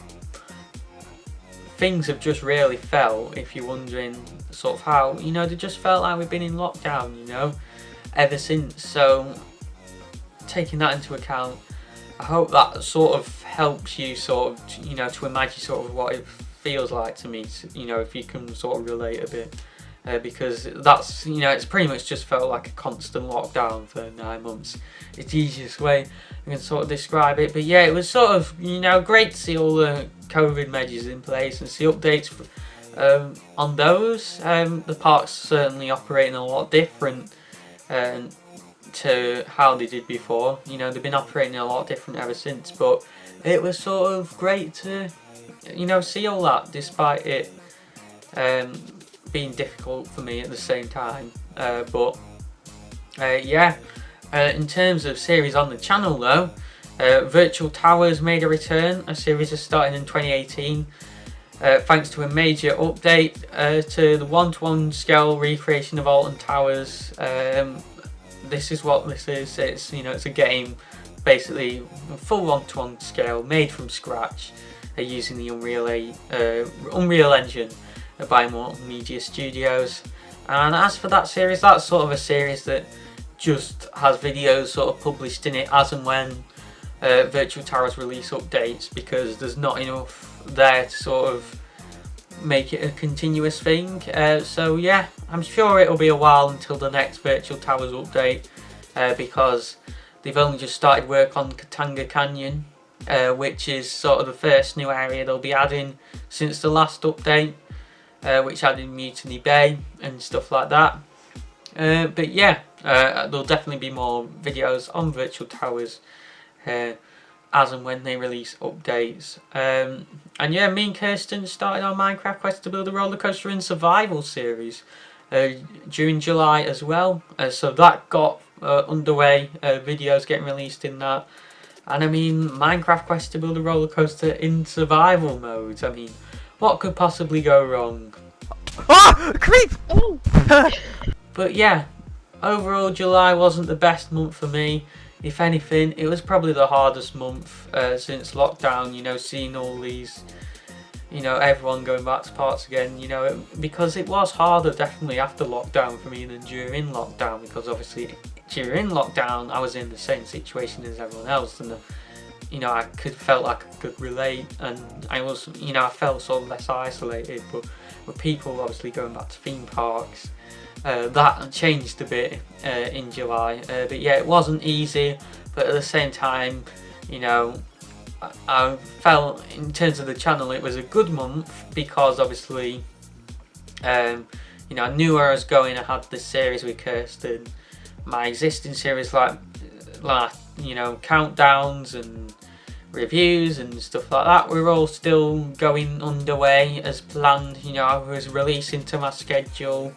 [SPEAKER 1] things have just really felt, if you're wondering sort of how, you know, they just felt like we've been in lockdown, you know, ever since. So taking that into account, I hope that sort of helps you sort of, you know, to imagine sort of what it feels like to me, you know, if you can sort of relate a bit. Because that's, you know, it's pretty much just felt like a constant lockdown for 9 months. It's the easiest way I can sort of describe it. But yeah, it was sort of, you know, great to see all the COVID measures in place and see updates on those. The park's certainly operating a lot different to how they did before. You know, they've been operating a lot different ever since, but it was sort of great to, you know, see all that despite it being difficult for me at the same time. Yeah, in terms of series on the channel though, Virtual Towers made a return. A series is starting in 2018 thanks to a major update to the 1:1 scale recreation of Alton Towers. This is what this is. It's, you know, it's a game basically full 1:1 scale made from scratch using the Unreal Engine by Multimedia Studios. And as for that series, that's sort of a series that just has videos sort of published in it as and when Virtual Towers release updates, because there's not enough there to sort of make it a continuous thing. So yeah, I'm sure it'll be a while until the next Virtual Towers update, because they've only just started work on Katanga Canyon, which is sort of the first new area they'll be adding since the last update, which added Mutiny Bay and stuff like that. But yeah, there'll definitely be more videos on Virtual Towers as and when they release updates. And yeah, me and Kirsten started our Minecraft Quest to Build a Roller Coaster in Survival series during July as well. So that got underway, videos getting released in that. And I mean, Minecraft Quest to Build a Roller Coaster in survival mode. I mean, what could possibly go wrong?
[SPEAKER 2] Ah! Creep!
[SPEAKER 1] But yeah, overall July wasn't the best month for me. If anything, it was probably the hardest month since lockdown, you know, seeing all these, you know, everyone going back to parks again, you know, because it was harder definitely after lockdown for me than during lockdown, because obviously during lockdown I was in the same situation as everyone else, and you know, I felt like I could relate, and I was, you know, I felt sort of less isolated. But with people obviously going back to theme parks, that changed a bit in July. But yeah, it wasn't easy, but at the same time, you know, I felt in terms of the channel it was a good month, because obviously, you know, I knew where I was going. I had this series with Kirsten, my existing series like you know, countdowns and reviews and stuff like that were all still going underway as planned. You know, I was releasing to my schedule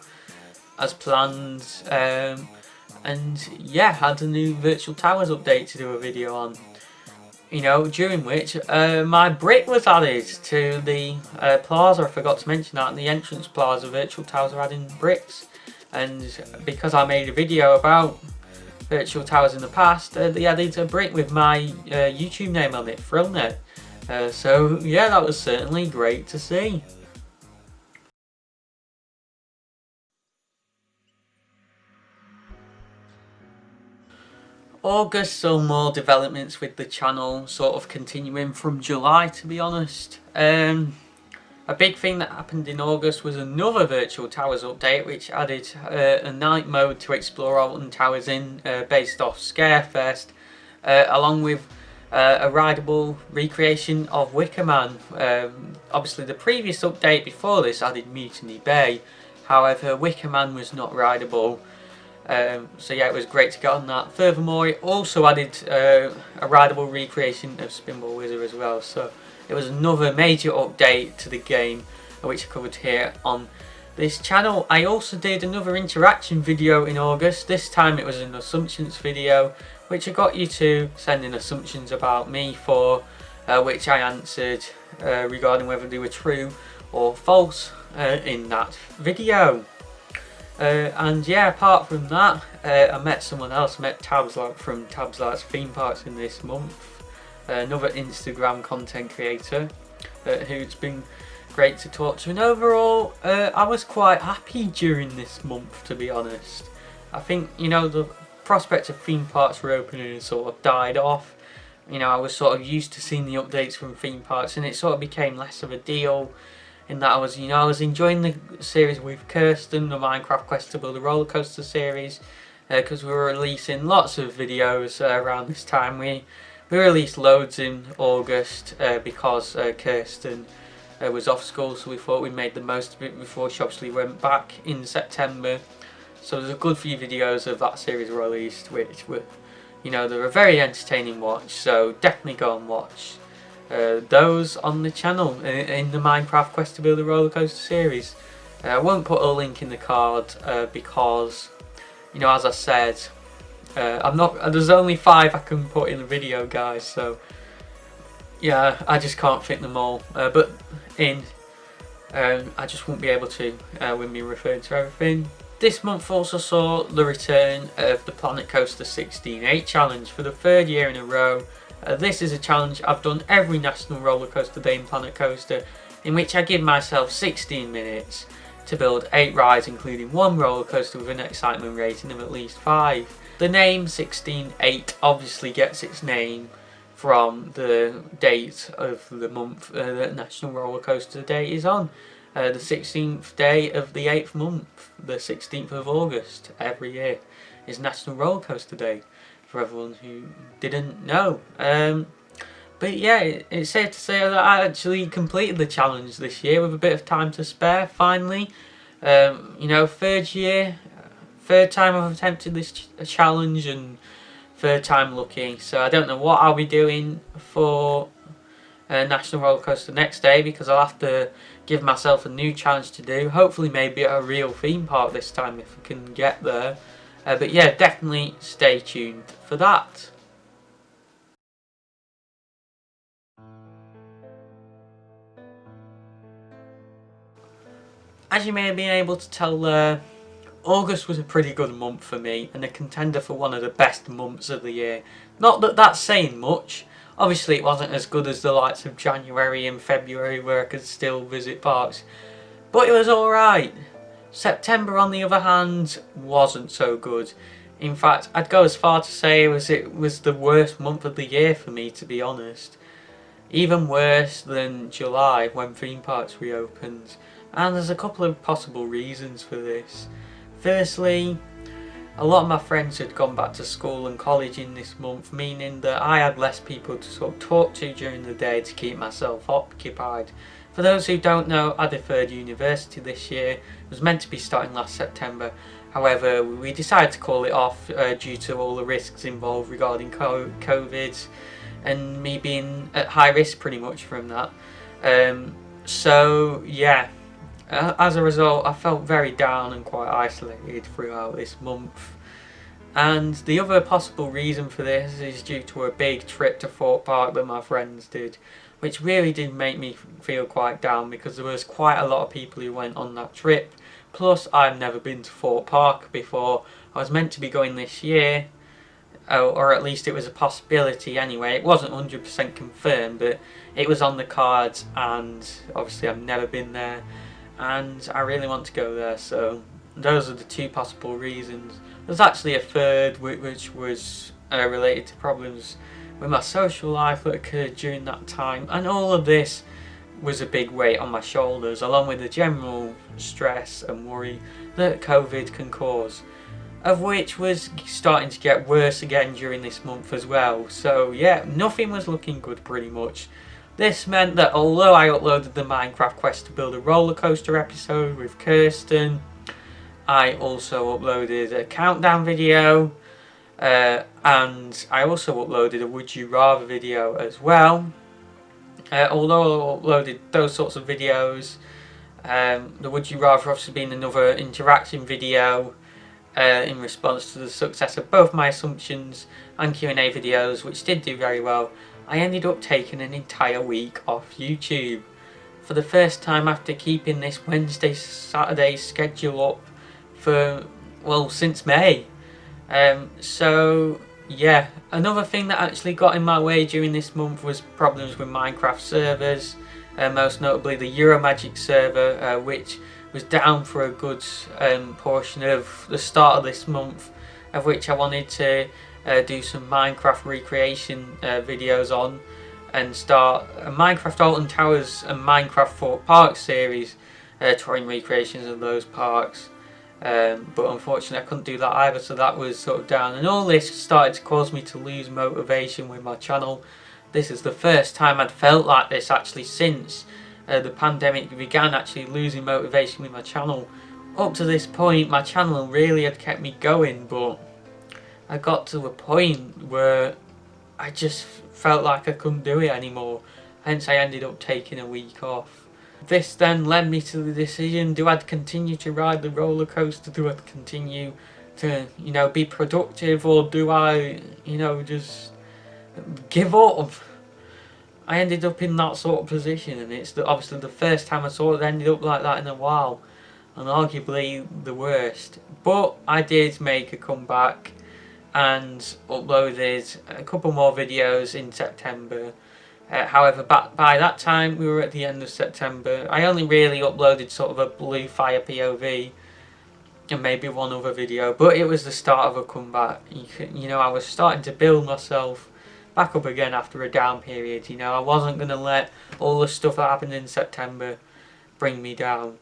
[SPEAKER 1] as planned, and yeah, had a new Virtual Towers update to do a video on, you know, during which my brick was added to the plaza. I forgot to mention that, in the entrance plaza, Virtual Towers are adding bricks, and because I made a video about Virtual Towers in the past, they added a brick with my YouTube name on it, ThrillNet. So yeah, that was certainly great to see. August saw more developments with the channel, sort of continuing from July, to be honest. A big thing that happened in August was another Virtual Towers update, which added a night mode to explore Alton Towers in, based off Scarefest, along with a rideable recreation of Wicker Man. Obviously the previous update before this added Mutiny Bay, however Wicker Man was not rideable. So yeah, it was great to get on that. Furthermore, it also added a rideable recreation of Spinball Wizard as well. So it was another major update to the game, which I covered here on this channel. I also did another interaction video in August. This time it was an assumptions video, which I got you to send in assumptions about me for, which I answered regarding whether they were true or false in that video. And yeah, apart from that, I met someone else. I met Tabslight from Tabslight's Theme Parks in this month, another Instagram content creator who's been great to talk to. And overall, I was quite happy during this month, to be honest. I think, you know, the prospect of theme parks reopening sort of died off you know, I was sort of used to seeing the updates from theme parks, and it sort of became less of a deal in that I was enjoying the series with Kirsten, the Minecraft Quest to Build a Roller Coaster series, because we were releasing lots of videos around this time. We released loads in August because Kirsten was off school, so we thought we made the most of it before she obviously went back in September. So there's a good few videos of that series released, which were, you know, they were a very entertaining watch, so definitely go and watch those on the channel in the Minecraft Quest to Build a Roller Coaster series. I won't put a link in the card because, you know, as I said, there's only 5 I can put in the video, guys, so yeah, I just can't fit them all, but I just won't be able to when we refer to everything. This month also saw the return of the Planet Coaster 16:8 challenge for the 3rd year in a row. This is a challenge I've done every National Roller Coaster Day in Planet Coaster, in which I give myself 16 minutes to build 8 rides, including 1 roller coaster with an excitement rating of at least 5. The name 16:8 obviously gets its name from the date of the month that National Roller Coaster Day is on. The 16th day of the 8th month, the 16th of August, every year is National Roller Coaster Day, for everyone who didn't know. But yeah, it's safe to say that I actually completed the challenge this year with a bit of time to spare, finally. You know, 3rd time I've attempted this challenge and 3rd time lucky, so I don't know what I'll be doing for National Roller Coaster next day, because I'll have to give myself a new challenge to do, hopefully maybe at a real theme park this time if I can get there. But yeah, definitely stay tuned for that. As you may have been able to tell there, August was a pretty good month for me and a contender for one of the best months of the year. Not that that's saying much. Obviously it wasn't as good as the likes of January and February where I could still visit parks, but it was alright. September on the other hand wasn't so good. In fact, I'd go as far to say it was the worst month of the year for me, to be honest. Even worse than July when theme parks reopened, and there's a couple of possible reasons for this. Firstly, a lot of my friends had gone back to school and college in this month, meaning that I had less people to sort of talk to during the day to keep myself occupied. For those who don't know, I deferred university this year. It was meant to be starting last September. However, we decided to call it off due to all the risks involved regarding COVID and me being at high risk pretty much from that. So yeah, as a result I felt very down and quite isolated throughout this month. And the other possible reason for this is due to a big trip to Thorpe Park that my friends did, which really did make me feel quite down because there was quite a lot of people who went on that trip. Plus I've never been to Thorpe Park before. I was meant to be going this year, or at least it was a possibility anyway. It wasn't 100% confirmed, but it was on the cards, and obviously I've never been there and I really want to go there, so those are the 2 possible reasons. There's actually a third which was related to problems with my social life that occurred during that time, and all of this was a big weight on my shoulders, along with the general stress and worry that COVID can cause, of which was starting to get worse again during this month as well. So yeah, nothing was looking good pretty much. This meant that although I uploaded the Minecraft Quest to Build a Roller Coaster episode with Kirsten, I also uploaded a countdown video, and I also uploaded a Would You Rather video as well. Although I uploaded those sorts of videos, the Would You Rather obviously being another interaction video in response to the success of both my assumptions and Q&A videos, which did do very well, I ended up taking an entire week off YouTube. For the first time after keeping this Wednesday-Saturday schedule up for, well, since May. So yeah, another thing that actually got in my way during this month was problems with Minecraft servers, most notably the Euromagic server, which was down for a good portion of the start of this month, of which I wanted to do some Minecraft recreation videos on, and start a Minecraft Alton Towers and Minecraft Fort Park series, touring recreations of those parks. But unfortunately I couldn't do that either, so that was sort of down, and all this started to cause me to lose motivation with my channel. This is the first time I'd felt like this actually since the pandemic began, actually losing motivation with my channel. Up to this point my channel really had kept me going, but I got to a point where I just felt like I couldn't do it anymore, hence I ended up taking a week off. This then led me to the decision, do I continue to ride the roller coaster, do I continue to, you know, be productive, or do I, you know, just give up? I ended up in that sort of position, and it's obviously the first time I sort of ended up like that in a while, and arguably the worst. But I did make a comeback and uploaded a couple more videos in September. However, by that time we were at the end of September. I only really uploaded sort of a Blue Fire POV and maybe one other video, but it was the start of a comeback. You know, I was starting to build myself back up again after a down period. You know, I wasn't going to let all the stuff that happened in September bring me down.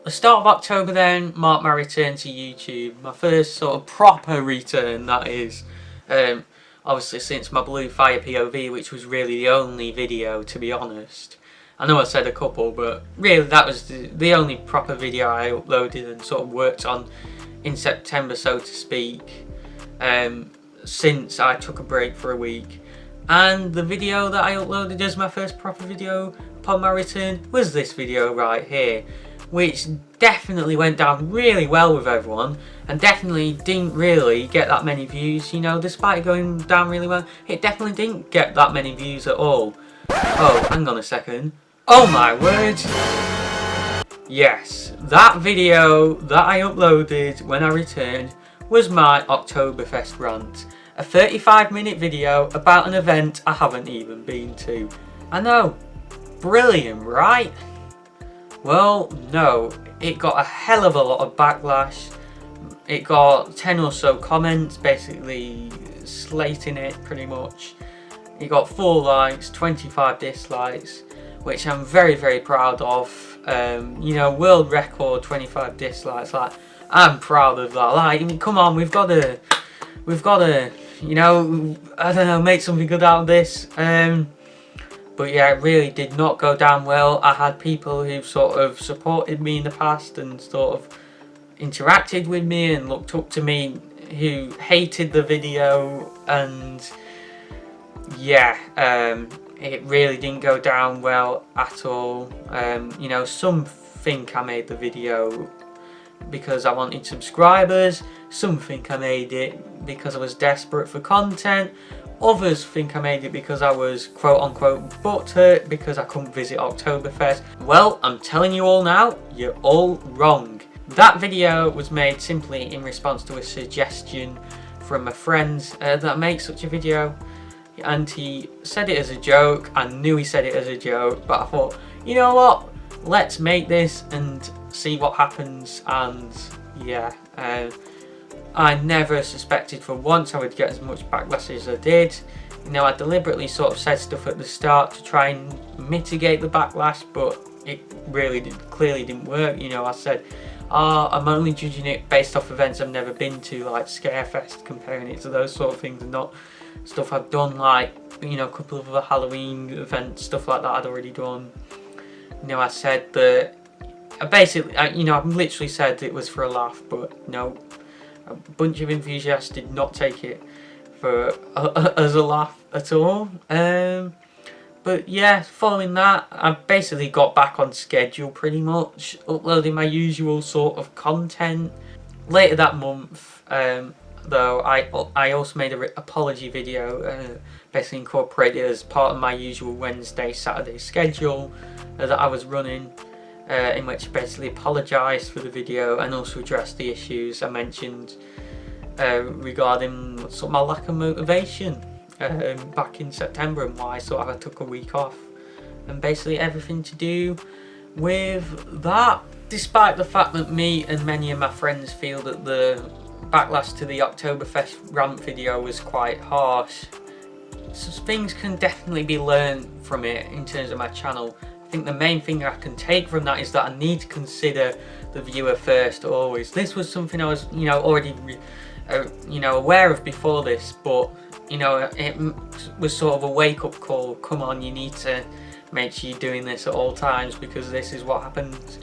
[SPEAKER 1] The start of October then marked my return to YouTube, my first sort of proper return, that is. Obviously since my Blue Fire POV, which was really the only video, to be honest. I know I said a couple, but really that was the only proper video I uploaded and sort of worked on in September, so to speak, since I took a break for a week. And the video that I uploaded as my first proper video upon my return was this video right here, which definitely went down really well with everyone, and definitely didn't really get that many views. You know, despite it going down really well, it definitely didn't get that many views at all. Oh, hang on a second. Oh my word! Yes, that video that I uploaded when I returned was my Oktoberfest rant. A 35-minute video about an event I haven't even been to. I know, brilliant, right? Well, no, it got a hell of a lot of backlash. It got 10 or so comments basically slating it pretty much. It got 4 likes, 25 dislikes, which I'm very, very proud of. You know, world record 25 dislikes, like, I'm proud of that. Like, I mean, come on, we've got to, you know, I don't know, make something good out of this. But yeah, it really did not go down well. I had people who sort of supported me in the past and sort of interacted with me and looked up to me, who hated the video, and yeah, it really didn't go down well at all. You know, some think I made the video because I wanted subscribers, some think I made it because I was desperate for content. Others think I made it because I was quote unquote butthurt because I couldn't visit Oktoberfest. Well, I'm telling you all now, you're all wrong. That video was made simply in response to a suggestion from a friend that makes such a video, and he said it as a joke. I knew he said it as a joke, but I thought, you know what, let's make this and see what happens. And yeah, I never suspected for once I would get as much backlash as I did. You know, I deliberately sort of said stuff at the start to try and mitigate the backlash, but it really clearly didn't work. You know, I said, I'm only judging it based off events I've never been to, like Scarefest, comparing it to those sort of things, and not stuff I've done, like, you know, a couple of other Halloween events, stuff like that I'd already done. You know, I said that, basically, you know, I've literally said it was for a laugh, but no. A bunch of enthusiasts did not take it for as a laugh at all. But yeah, following that, I basically got back on schedule pretty much, uploading my usual sort of content. Later that month, though, I also made an apology video, basically incorporated as part of my usual Wednesday, Saturday schedule that I was running. In which I basically apologised for the video and also addressed the issues I mentioned regarding sort of my lack of motivation back in September, and why I sort of took a week off, and basically everything to do with that, despite the fact that me and many of my friends feel that the backlash to the Oktoberfest rant video was quite harsh, so things can definitely be learned from it in terms of my channel. I think the main thing I can take from that is that I need to consider the viewer first always. This was something I was, already, aware of before this, but, it was sort of a wake-up call. Come on, you need to make sure you're doing this at all times, because this is what happens.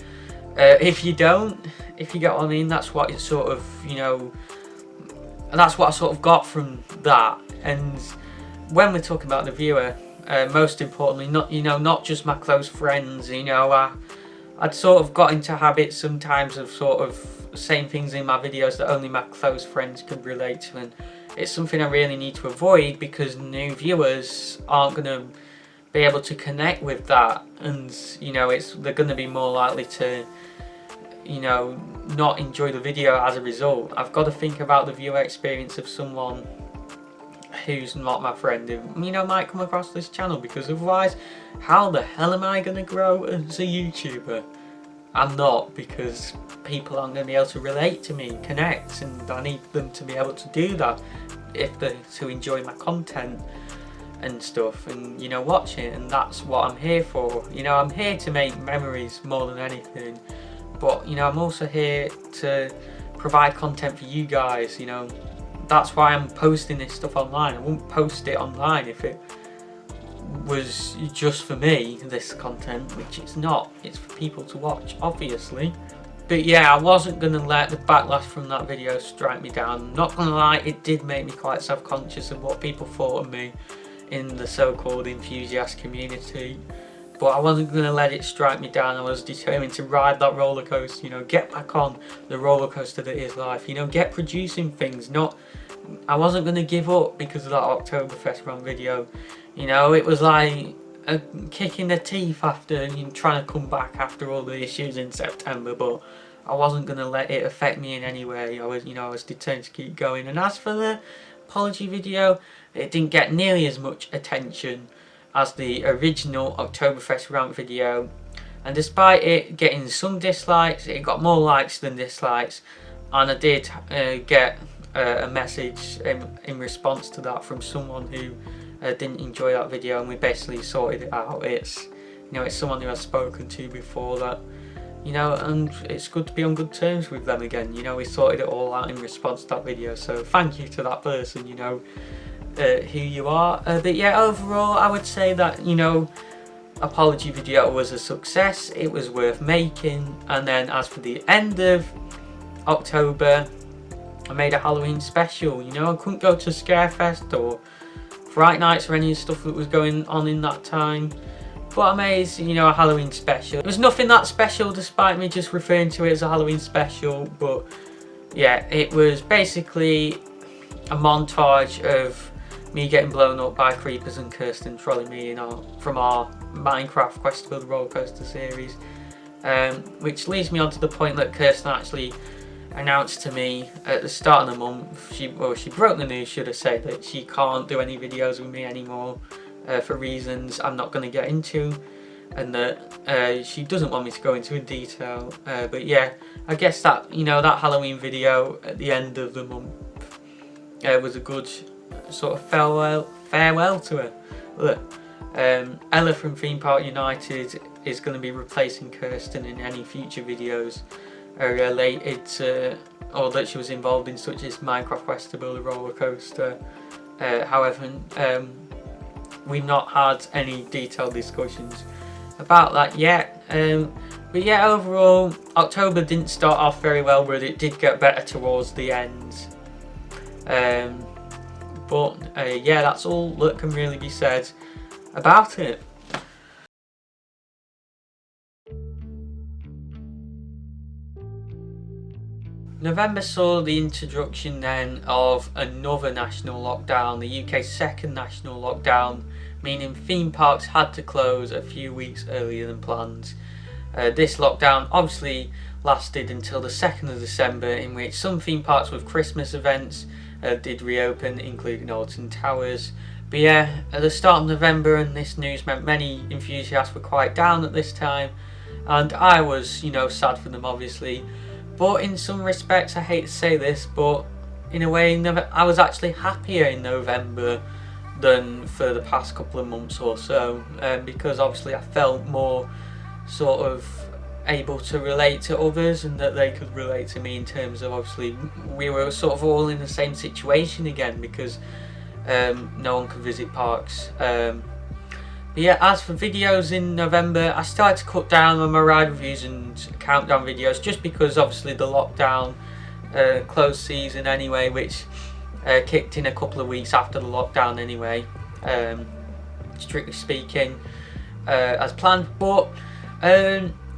[SPEAKER 1] If you don't, if you get what I mean, that's what it's sort of, that's what I sort of got from that. And when we're talking about the viewer, most importantly, not just my close friends, I'd sort of got into habits sometimes of sort of saying things in my videos that only my close friends could relate to, and it's something I really need to avoid, because new viewers aren't going to be able to connect with that, and they're going to be more likely to not enjoy the video as a result. I've got to think about the viewer experience of someone who's not my friend, who might come across this channel, because otherwise how the hell am I going to grow as a YouTuber? I'm not, because people aren't going to be able to relate to me, connect, and I need them to be able to do that if they're to enjoy my content and stuff, and watch it. And that's what I'm here for. I'm here to make memories more than anything, but I'm also here to provide content for you guys. That's why I'm posting this stuff online. I wouldn't post it online if it was just for me, this content, which it's not. It's for people to watch, obviously. But yeah, I wasn't going to let the backlash from that video strike me down. Not going to lie, it did make me quite self-conscious of what people thought of me in the so-called enthusiast community. But I wasn't going to let it strike me down. I was determined to ride that roller coaster, get back on the roller coaster that is life, get producing things. I wasn't going to give up because of that Oktoberfest run video. It was like a kick in the teeth after trying to come back after all the issues in September, but I wasn't going to let it affect me in any way. I was determined to keep going. And as for the apology video, it didn't get nearly as much attention as the original Oktoberfest rant video, and despite it getting some dislikes, it got more likes than dislikes. And I did get a message in response to that from someone who didn't enjoy that video, and we basically sorted it out. It's it's someone who I've spoken to before that, and it's good to be on good terms with them again. We sorted it all out in response to that video, so thank you to that person, who you are. But yeah, overall I would say that apology video was a success. It was worth making. And then as for the end of October, I made a Halloween special. I couldn't go to Scarefest or Fright Nights or any stuff that was going on in that time, but I made a Halloween special. It was nothing that special, despite me just referring to it as a Halloween special. But yeah, it was basically a montage of me getting blown up by creepers and Kirsten trolling me from our Minecraft Quest to Build a Roller Coaster series, which leads me on to the point that Kirsten actually announced to me at the start of the month. She broke the news, should I say, that she can't do any videos with me anymore for reasons I'm not going to get into, and that she doesn't want me to go into in detail. But yeah, I guess that that Halloween video at the end of the month was a good sort of farewell to her. Look, Ella from Theme Park United is going to be replacing Kirsten in any future videos related to, or that she was involved in, such as Minecraft Quest to Build a Roller Coaster. However, we've not had any detailed discussions about that yet. But yeah, overall, October didn't start off very well, but it did get better towards the end. But yeah, that's all that can really be said about it. November saw the introduction then of another national lockdown, the UK's second national lockdown, meaning theme parks had to close a few weeks earlier than planned. This lockdown obviously lasted until the 2nd of December, in which some theme parks with Christmas events did reopen, including Alton Towers. But yeah, at the start of November, and this news meant many enthusiasts were quite down at this time, and I was, you know, sad for them obviously, but in some respects, I hate to say this, but in a way I was actually happier in November than for the past couple of months or so, because obviously I felt more sort of able to relate to others, and that they could relate to me in terms of, obviously we were sort of all in the same situation again, because no one could visit parks. But yeah, as for videos in November, I started to cut down on my ride reviews and countdown videos, just because obviously the lockdown closed season anyway, which kicked in a couple of weeks after the lockdown anyway, strictly speaking, as planned. But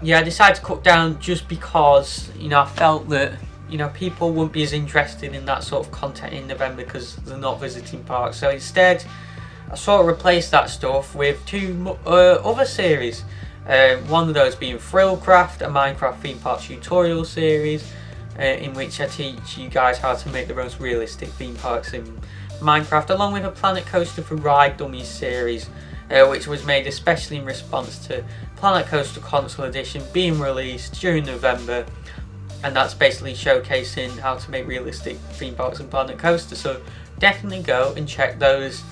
[SPEAKER 1] yeah, I decided to cut down just because, you know, I felt that, you know, people wouldn't be as interested in that sort of content in November because they're not visiting parks. So instead, I sort of replaced that stuff with two other series. One of those being Thrillcraft, a Minecraft theme park tutorial series, in which I teach you guys how to make the most realistic theme parks in Minecraft, along with a Planet Coaster for Ride Dummies series, which was made especially in response to Planet Coaster Console Edition being released during November, and that's basically showcasing how to make realistic theme parks in Planet Coaster. So definitely go and check those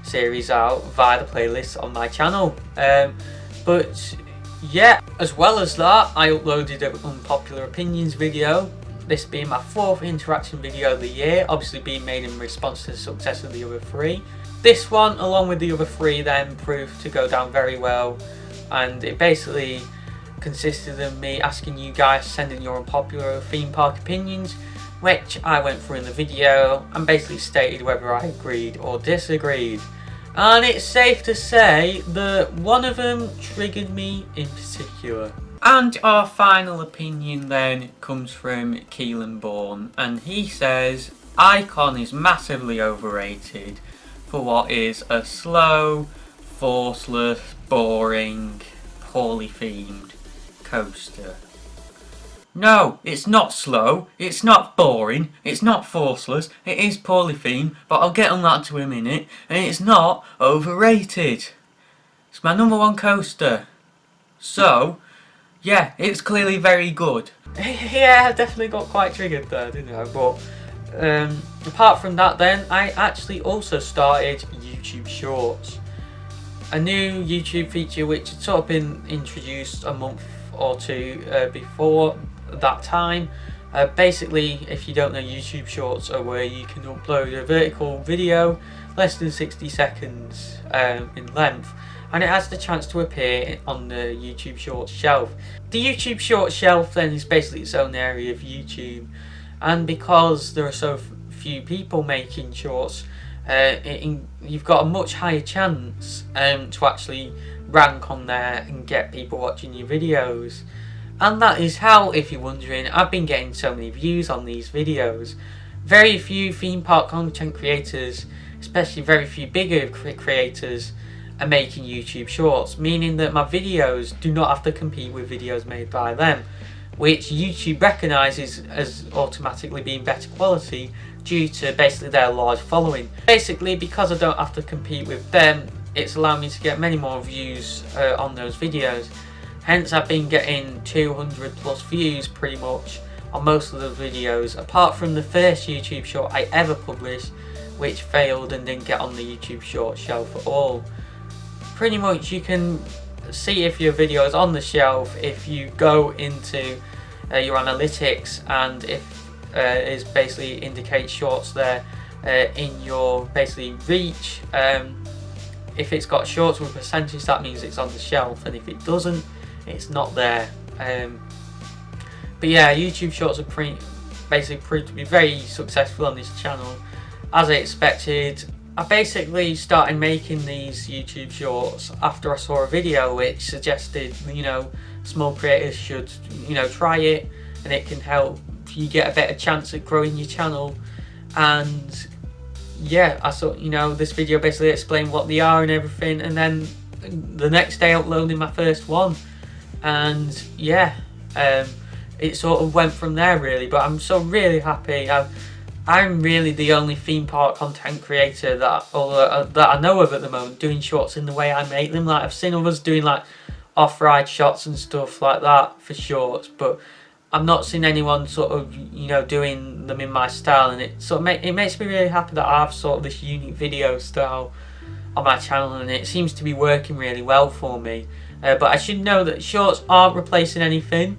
[SPEAKER 1] series out via the playlist on my channel. But yeah, as well as that, I uploaded an unpopular opinions video, this being my 4th interaction video of the year, obviously being made in response to the success of the other 3. This one, along with the other 3, then proved to go down very well, and it basically consisted of me asking you guys to send in your unpopular theme park opinions, which I went through in the video and basically stated whether I agreed or disagreed. And it's safe to say that one of them triggered me in particular. And our final opinion then comes from Keelan Bourne, and he says Icon is massively overrated for what is a slow, forceless, boring, poorly themed coaster. No, it's not slow, it's not boring, it's not forceless, it is poorly themed, but I'll get on that to a minute, and it's not overrated. It's my number 1 coaster. So, yeah, it's clearly very good. Yeah, I definitely got quite triggered there, didn't I? But apart from that then, I actually also started YouTube Shorts. A new YouTube feature which had sort of been introduced a month or two before that time. Basically, if you don't know, YouTube Shorts are where you can upload a vertical video less than 60 seconds in length, and it has the chance to appear on the YouTube Shorts shelf. The YouTube Shorts shelf then is basically its own area of YouTube, and because there are so few people making shorts, you've got a much higher chance to actually rank on there and get people watching your videos. And that is how, if you're wondering, I've been getting so many views on these videos. Very few theme park content creators, especially very few bigger creators, are making YouTube Shorts, meaning that my videos do not have to compete with videos made by them, which YouTube recognises as automatically being better quality due to basically their large following. Basically, because I don't have to compete with them, it's allowed me to get many more views on those videos. Hence, I've been getting 200 plus views pretty much on most of those videos, apart from the first YouTube short I ever published, which failed and didn't get on the YouTube short shelf at all. Pretty much you can see if your video is on the shelf if you go into your analytics, and if it basically indicates shorts there in your basically reach. If it's got shorts with percentage, that means it's on the shelf, and if it doesn't, it's not there. But yeah, YouTube Shorts are basically proved to be very successful on this channel. As I expected, I basically started making these YouTube Shorts after I saw a video which suggested, you know, small creators should, you know, try it, and it can help you get a better chance at growing your channel. And yeah, I thought, you know, this video basically explained what they are and everything, and then the next day uploading my first one. And yeah, it sort of went from there really, but I'm so really happy. I'm really the only theme park content creator that I know of at the moment doing shorts in the way I make them. Like, I've seen others doing like off-ride shots and stuff like that for shorts, but I've not seen anyone sort of, you know, doing them in my style, and it sort of it makes me really happy that I have sort of this unique video style on my channel, and it seems to be working really well for me. But I should know that shorts aren't replacing anything.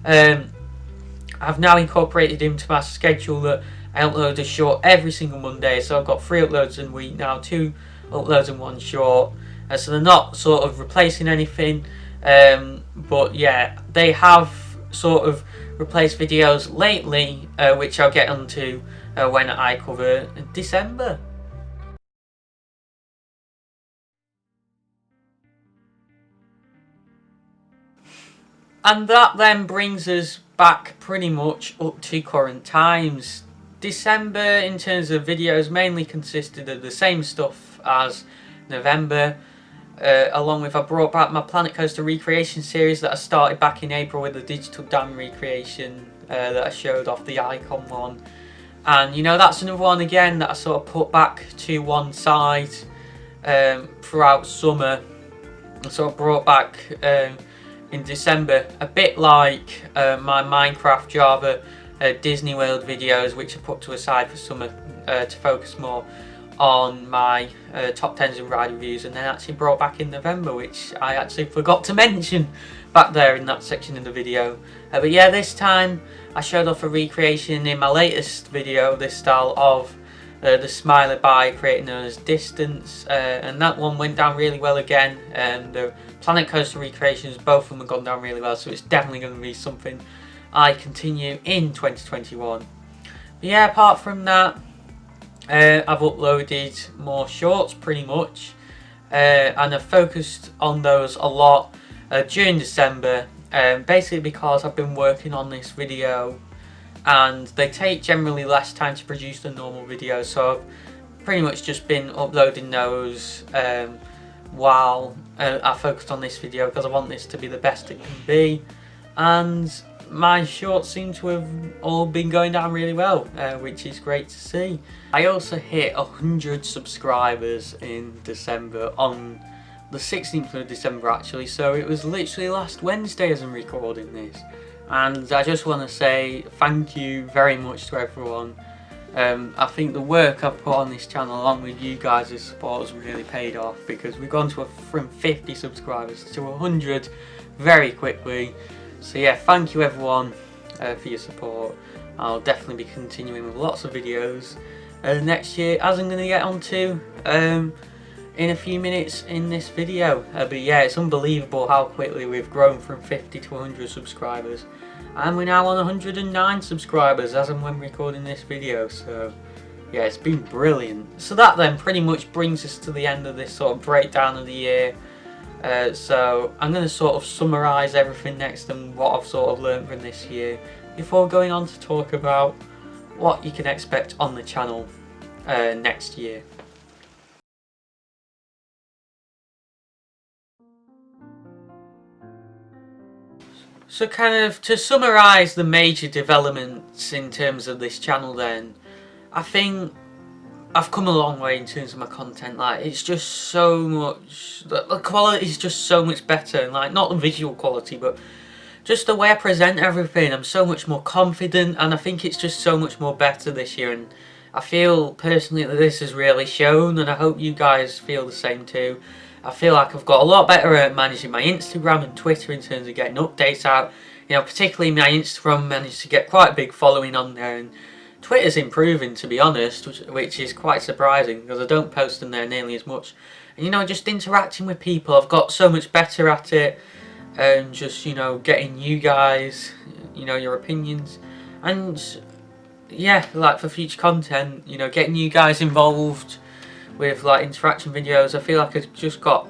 [SPEAKER 1] I've now incorporated into my schedule that I upload a short every single Monday, so I've got 3 uploads in a week now, 2 uploads and 1 short. So they're not sort of replacing anything, but yeah, they have sort of replaced videos lately, which I'll get onto when I cover December. And that then brings us back pretty much up to current times. December in terms of videos mainly consisted of the same stuff as November, along with I brought back my Planet Coaster recreation series that I started back in April with the digital dam recreation that I showed off the icon one. And you know, that's another one again that I sort of put back to one side throughout summer, and sort of brought back in December, a bit like my Minecraft, Java, Disney World videos, which I put to a side for summer to focus more on my top 10s and ride reviews, and then actually brought back in November, which I actually forgot to mention back there in that section of the video. But yeah, this time I showed off a recreation in my latest video, this style of the Smiley By, creating known as Distance, and that one went down really well again. The Planet Coaster recreations, both of them have gone down really well, so it's definitely going to be something I continue in 2021. But yeah, apart from that, I've uploaded more shorts pretty much, and I've focused on those a lot during December, basically because I've been working on this video and they take generally less time to produce than normal videos, so I've pretty much just been uploading those while I focused on this video, because I want this to be the best it can be, and my shorts seem to have all been going down really well, which is great to see. I also hit 100 subscribers in December, on the 16th of December actually, so it was literally last Wednesday as I'm recording this, and I just want to say thank you very much to everyone. I think the work I've put on this channel, along with you guys' support, has really paid off, because we've gone from 50 subscribers to 100 very quickly. So yeah, thank you everyone for your support. I'll definitely be continuing with lots of videos next year, as I'm going to get onto in a few minutes in this video. But yeah, it's unbelievable how quickly we've grown from 50 to 100 subscribers, and we're now on 109 subscribers as I'm when recording this video. So yeah, it's been brilliant. So that then pretty much brings us to the end of this sort of breakdown of the year. So I'm going to sort of summarise everything next and what I've sort of learned from this year, before going on to talk about what you can expect on the channel next year. So kind of to summarise the major developments in terms of this channel then, I think I've come a long way in terms of my content. Like, it's just so much, the quality is just so much better, like not the visual quality but just the way I present everything. I'm so much more confident, and I think it's just so much more better this year, and I feel personally that this has really shown, and I hope you guys feel the same too. I feel like I've got a lot better at managing my Instagram and Twitter in terms of getting updates out. You know, particularly my Instagram managed to get quite a big following on there, and Twitter's improving, to be honest, which is quite surprising, because I don't post on there nearly as much. And you know, just interacting with people, I've got so much better at it, and just, you know, getting you guys, you know, your opinions, and yeah, like for future content, you know, getting you guys involved with like interaction videos. I feel like I've just got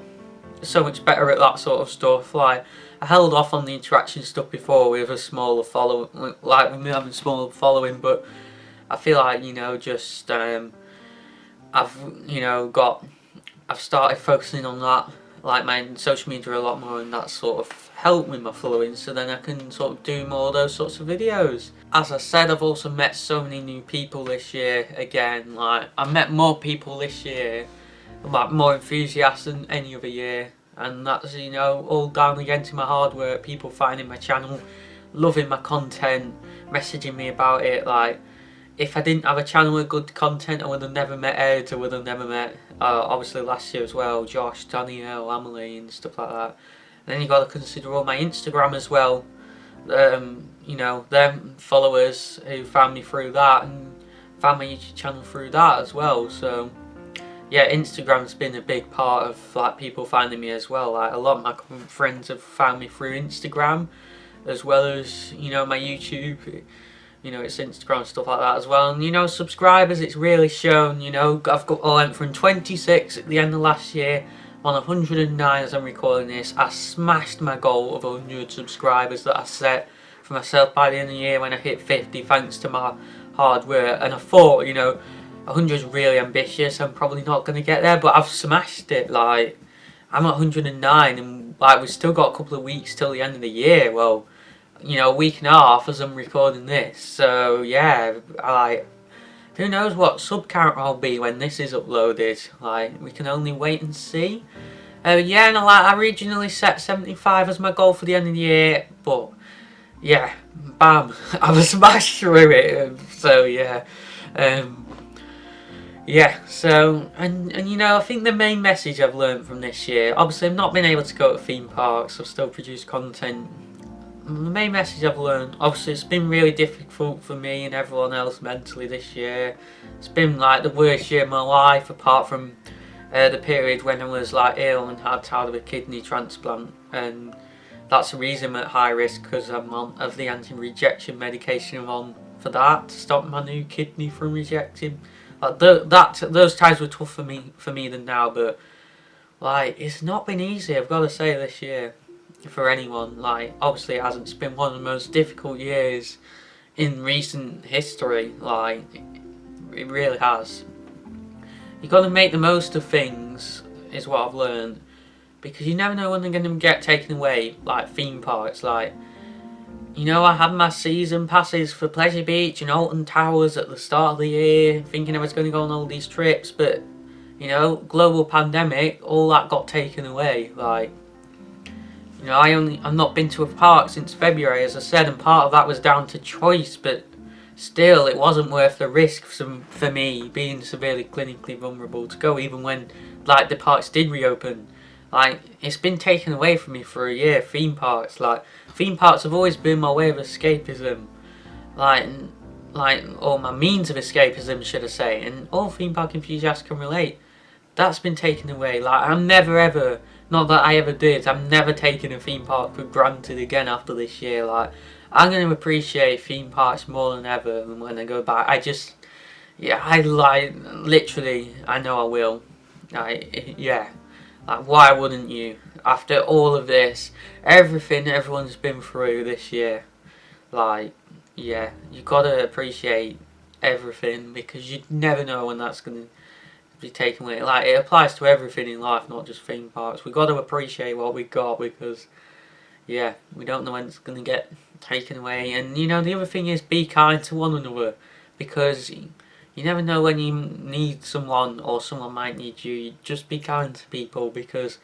[SPEAKER 1] so much better at that sort of stuff. Like, I held off on the interaction stuff before with a smaller following, like with me having a smaller following, but I feel like, you know, just I've started focusing on that, like my social media a lot more, and that sort of helped with my following, so then I can sort of do more of those sorts of videos. As I said, I've also met so many new people this year again. Like, I met more people this year, like more enthusiasts than any other year. and that's, you know, all down again to my hard work, people finding my channel, loving my content, messaging me about it. Like, if I didn't have a channel with good content, I would have never met Ed, I would have never met, obviously last year as well, Josh, Danielle, Emily and stuff like that. And then you got to consider all my Instagram as well, you know, them followers who found me through that and found my YouTube channel through that as well. So yeah, Instagram's been a big part of like people finding me as well. Like, a lot of my friends have found me through Instagram, as well as, you know, my YouTube. You know, it's Instagram, stuff like that as well. And, you know, subscribers, it's really shown. You know, I went from 26 at the end of last year on 109 as I'm recording this. I smashed my goal of 100 subscribers that I set for myself by the end of the year when I hit 50, thanks to my hard work. And I thought, you know, 100 is really ambitious, I'm probably not going to get there, but I've smashed it. Like, I'm at 109 and like we've still got a couple of weeks till the end of the year. Well, you know, a week and a half as I'm recording this. So yeah, who knows what sub count I'll be when this is uploaded. Like, we can only wait and see. Yeah, and I originally set 75 as my goal for the end of the year, but yeah, bam, I've smashed through it. So yeah, yeah, so, and you know, I think the main message I've learned from this year, obviously I've not been able to go to theme parks, I've still produced content. The main message I've learned, obviously it's been really difficult for me and everyone else mentally this year. It's been like the worst year of my life, apart from the period when I was like ill and had to have a kidney transplant, and that's the reason I'm at high risk, because I'm on of the anti-rejection medication I'm on for that, to stop my new kidney from rejecting. Like, those times were tough for me than now, but like, it's not been easy, I've got to say, this year for anyone. Like, obviously it hasn't. It's been one of the most difficult years in recent history. Like, it really has. You got to make the most of things, is what I've learned, because you never know when they're going to get taken away. Like theme parks, like, you know, I had my season passes for Pleasure Beach and Alton Towers at the start of the year, thinking I was going to go on all these trips, but, you know, global pandemic, all that got taken away. Like, you know, I've not been to a park since February, as I said, and part of that was down to choice, but still, it wasn't worth the risk for me being severely clinically vulnerable to go, even when, like, the parks did reopen. Like, it's been taken away from me for a year, theme parks. Like, theme parks have always been my way of escapism. Like, or my means of escapism, should I say, and all theme park enthusiasts can relate. That's been taken away. Like, I'm never ever, not that I ever did, I'm never taking a theme park for granted again after this year. Like, I'm going to appreciate theme parks more than ever when I go back. Literally, I know I will. Yeah. Like, why wouldn't you? After all of this, everything everyone's been through this year, like, yeah, you gotta appreciate everything, because you never know when that's gonna be taken away. Like, it applies to everything in life, not just theme parks. We gotta appreciate what we got, because, yeah, we don't know when it's gonna get taken away. And, you know, the other thing is, be kind to one another, because you never know when you need someone, or someone might need you. Just be kind to people, because,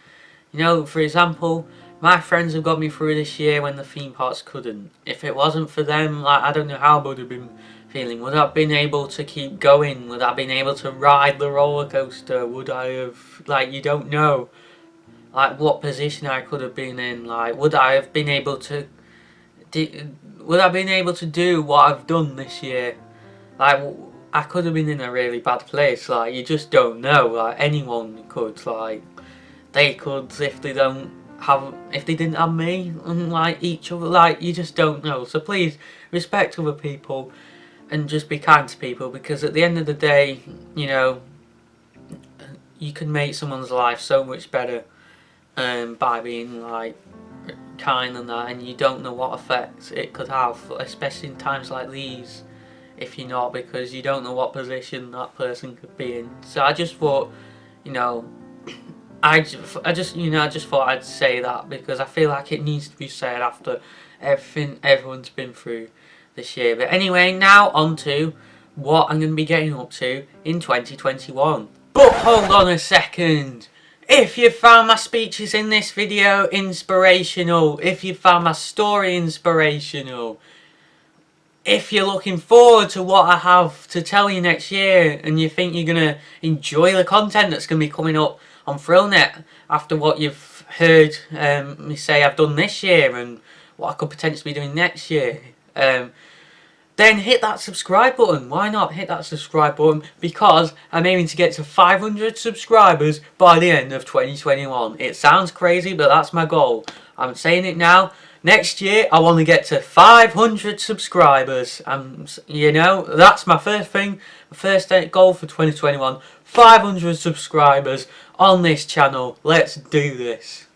[SPEAKER 1] you know, for example, my friends have got me through this year when the theme parks couldn't. If it wasn't for them, like, I don't know how I would have been feeling. Would I have been able to keep going? Would I have been able to ride the roller coaster? Would I have, like, you don't know, like, what position I could have been in. Like, would I have been able to do what I've done this year? Like, I could have been in a really bad place. Like, you just don't know. Like, anyone could. Like, they could if they didn't have me, and like each other. Like, you just don't know. So please respect other people and just be kind to people, because at the end of the day, you know, you can make someone's life so much better by being like kind and that, and you don't know what effects it could have, especially in times like these. If you're not, because you don't know what position that person could be in. So I just thought, you know, I just thought I'd say that, because I feel like it needs to be said after everything everyone's been through this year. But anyway, now on to what I'm going to be getting up to in 2021. But hold on a second, If you found my speeches in this video inspirational, if you found my story inspirational, if you're looking forward to what I have to tell you next year and you think you're going to enjoy the content that's going to be coming up on ThrillNet after what you've heard me say I've done this year and what I could potentially be doing next year, then hit that subscribe button. Why not hit that subscribe button? Because I'm aiming to get to 500 subscribers by the end of 2021. It sounds crazy, but that's my goal. I'm saying it now. Next year, I want to get to 500 subscribers. You know, that's my first thing, my first goal for 2021. 500 subscribers on this channel. Let's do this.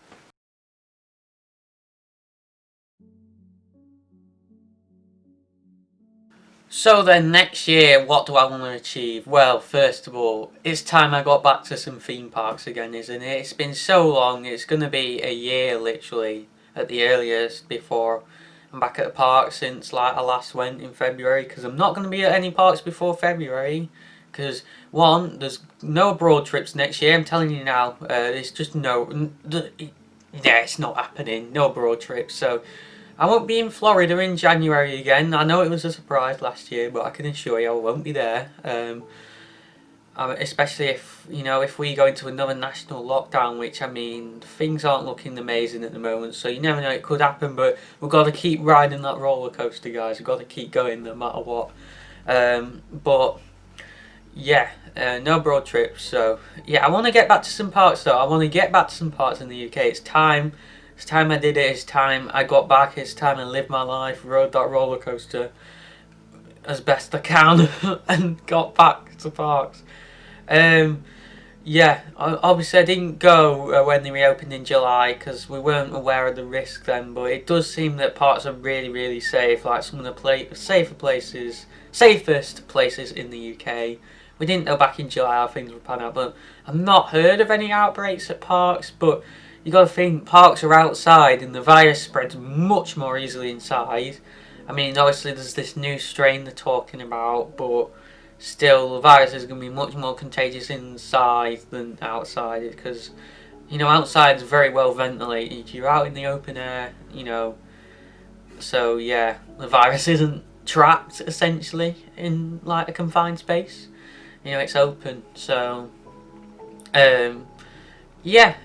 [SPEAKER 1] So then next year, what do I want to achieve? Well, first of all, it's time I got back to some theme parks again, isn't it? It's been so long, it's going to be a year literally at the earliest before I'm back at the park since like I last went in February, because I'm not going to be at any parks before February, because one, there's no abroad trips next year, I'm telling you now, there's just it's not happening, no abroad trips, so I won't be in Florida in January again. I know it was a surprise last year, but I can assure you I won't be there. Especially if, you know, if we go into another national lockdown, which, I mean, things aren't looking amazing at the moment, so you never know, it could happen, but we've got to keep riding that roller coaster, guys. We've got to keep going no matter what. But yeah, no broad trips, so yeah, I want to get back to some parks though. I want to get back to some parks in the UK. It's time. It's time I did it. It's time I got back. It's time I lived my life, rode that roller coaster as best I can, and got back to parks. Yeah, obviously I didn't go when they reopened in July because we weren't aware of the risk then. But it does seem that parks are really, really safe. Like some of the safest places in the UK. We didn't know back in July how things would pan out, but I've not heard of any outbreaks at parks. But you got to think, parks are outside and the virus spreads much more easily inside. I mean, obviously there's this new strain they're talking about, but still the virus is going to be much more contagious inside than outside, because, you know, outside is very well ventilated. You're out in the open air, you know, so yeah, the virus isn't trapped essentially in like a confined space. You know, it's open, so yeah,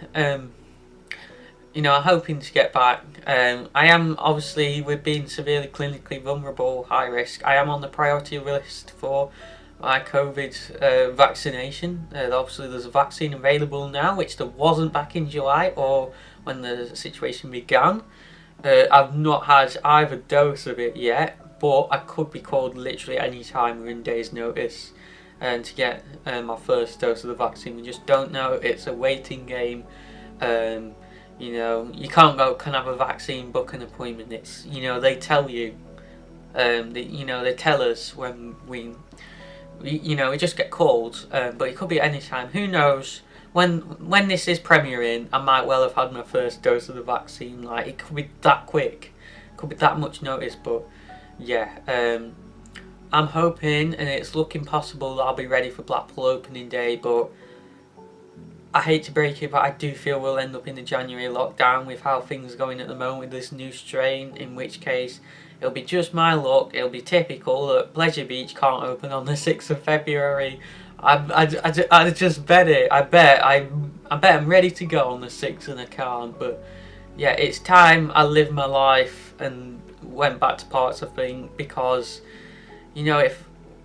[SPEAKER 1] you know, I'm hoping to get back. I am, obviously, with being severely clinically vulnerable, high risk, I am on the priority list for my COVID vaccination. Obviously, there's a vaccine available now, which there wasn't back in July or when the situation began. I've not had either dose of it yet, but I could be called literally any time within days' notice to get my first dose of the vaccine. We just don't know. It's a waiting game. You know, you can't have a vaccine, book an appointment. It's, you know, they tell you, they tell us when we just get called, but it could be at any time. Who knows? When this is premiering, I might well have had my first dose of the vaccine. Like, it could be that quick, it could be that much notice. But yeah, I'm hoping, and it's looking possible, that I'll be ready for Blackpool opening day. But I hate to break it, but I do feel we'll end up in the January lockdown with how things are going at the moment with this new strain, in which case it'll be just my luck. It'll be typical that Pleasure Beach can't open on the 6th of February. I just bet it. I bet I'm ready to go on the 6th and I can't. But yeah, it's time I lived my life and went back to parts of things, because, you know, if,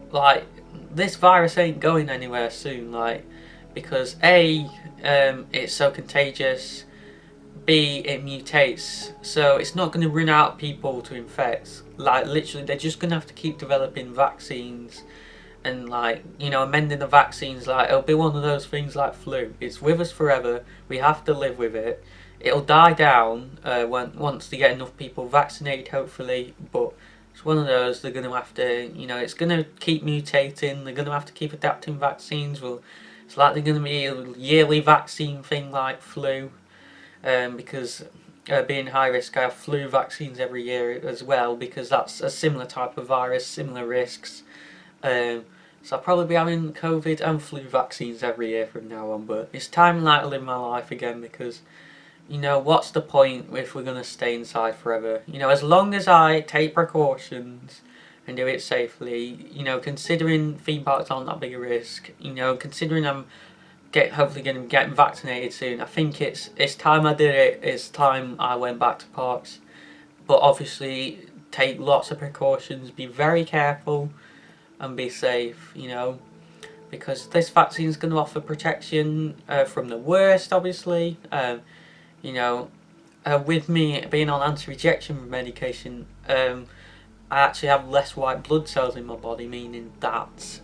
[SPEAKER 1] like, this virus ain't going anywhere soon, like, because A, it's so contagious, B, it mutates, so it's not going to run out of people to infect. Like, literally, they're just going to have to keep developing vaccines and, like, you know, amending the vaccines. Like, it'll be one of those things like flu. It's with us forever. We have to live with it. It'll die down once they get enough people vaccinated, hopefully, but it's one of those, they're going to have to, you know, it's going to keep mutating. They're going to have to keep adapting vaccines. Well, it's likely going to be a yearly vaccine thing like flu, because being high risk, I have flu vaccines every year as well, because that's a similar type of virus, similar risks. So I'll probably be having COVID and flu vaccines every year from now on, but it's time like to live my life again, because, you know, what's the point if we're going to stay inside forever? You know, as long as I take precautions and do it safely, you know, considering theme parks aren't that big a risk, you know, considering I'm hopefully going to be getting vaccinated soon, I think it's time I did it. It's time I went back to parks. But obviously, take lots of precautions, be very careful, and be safe, you know, because this vaccine is going to offer protection from the worst, obviously. You know, with me being on anti-rejection medication, I actually have less white blood cells in my body, meaning that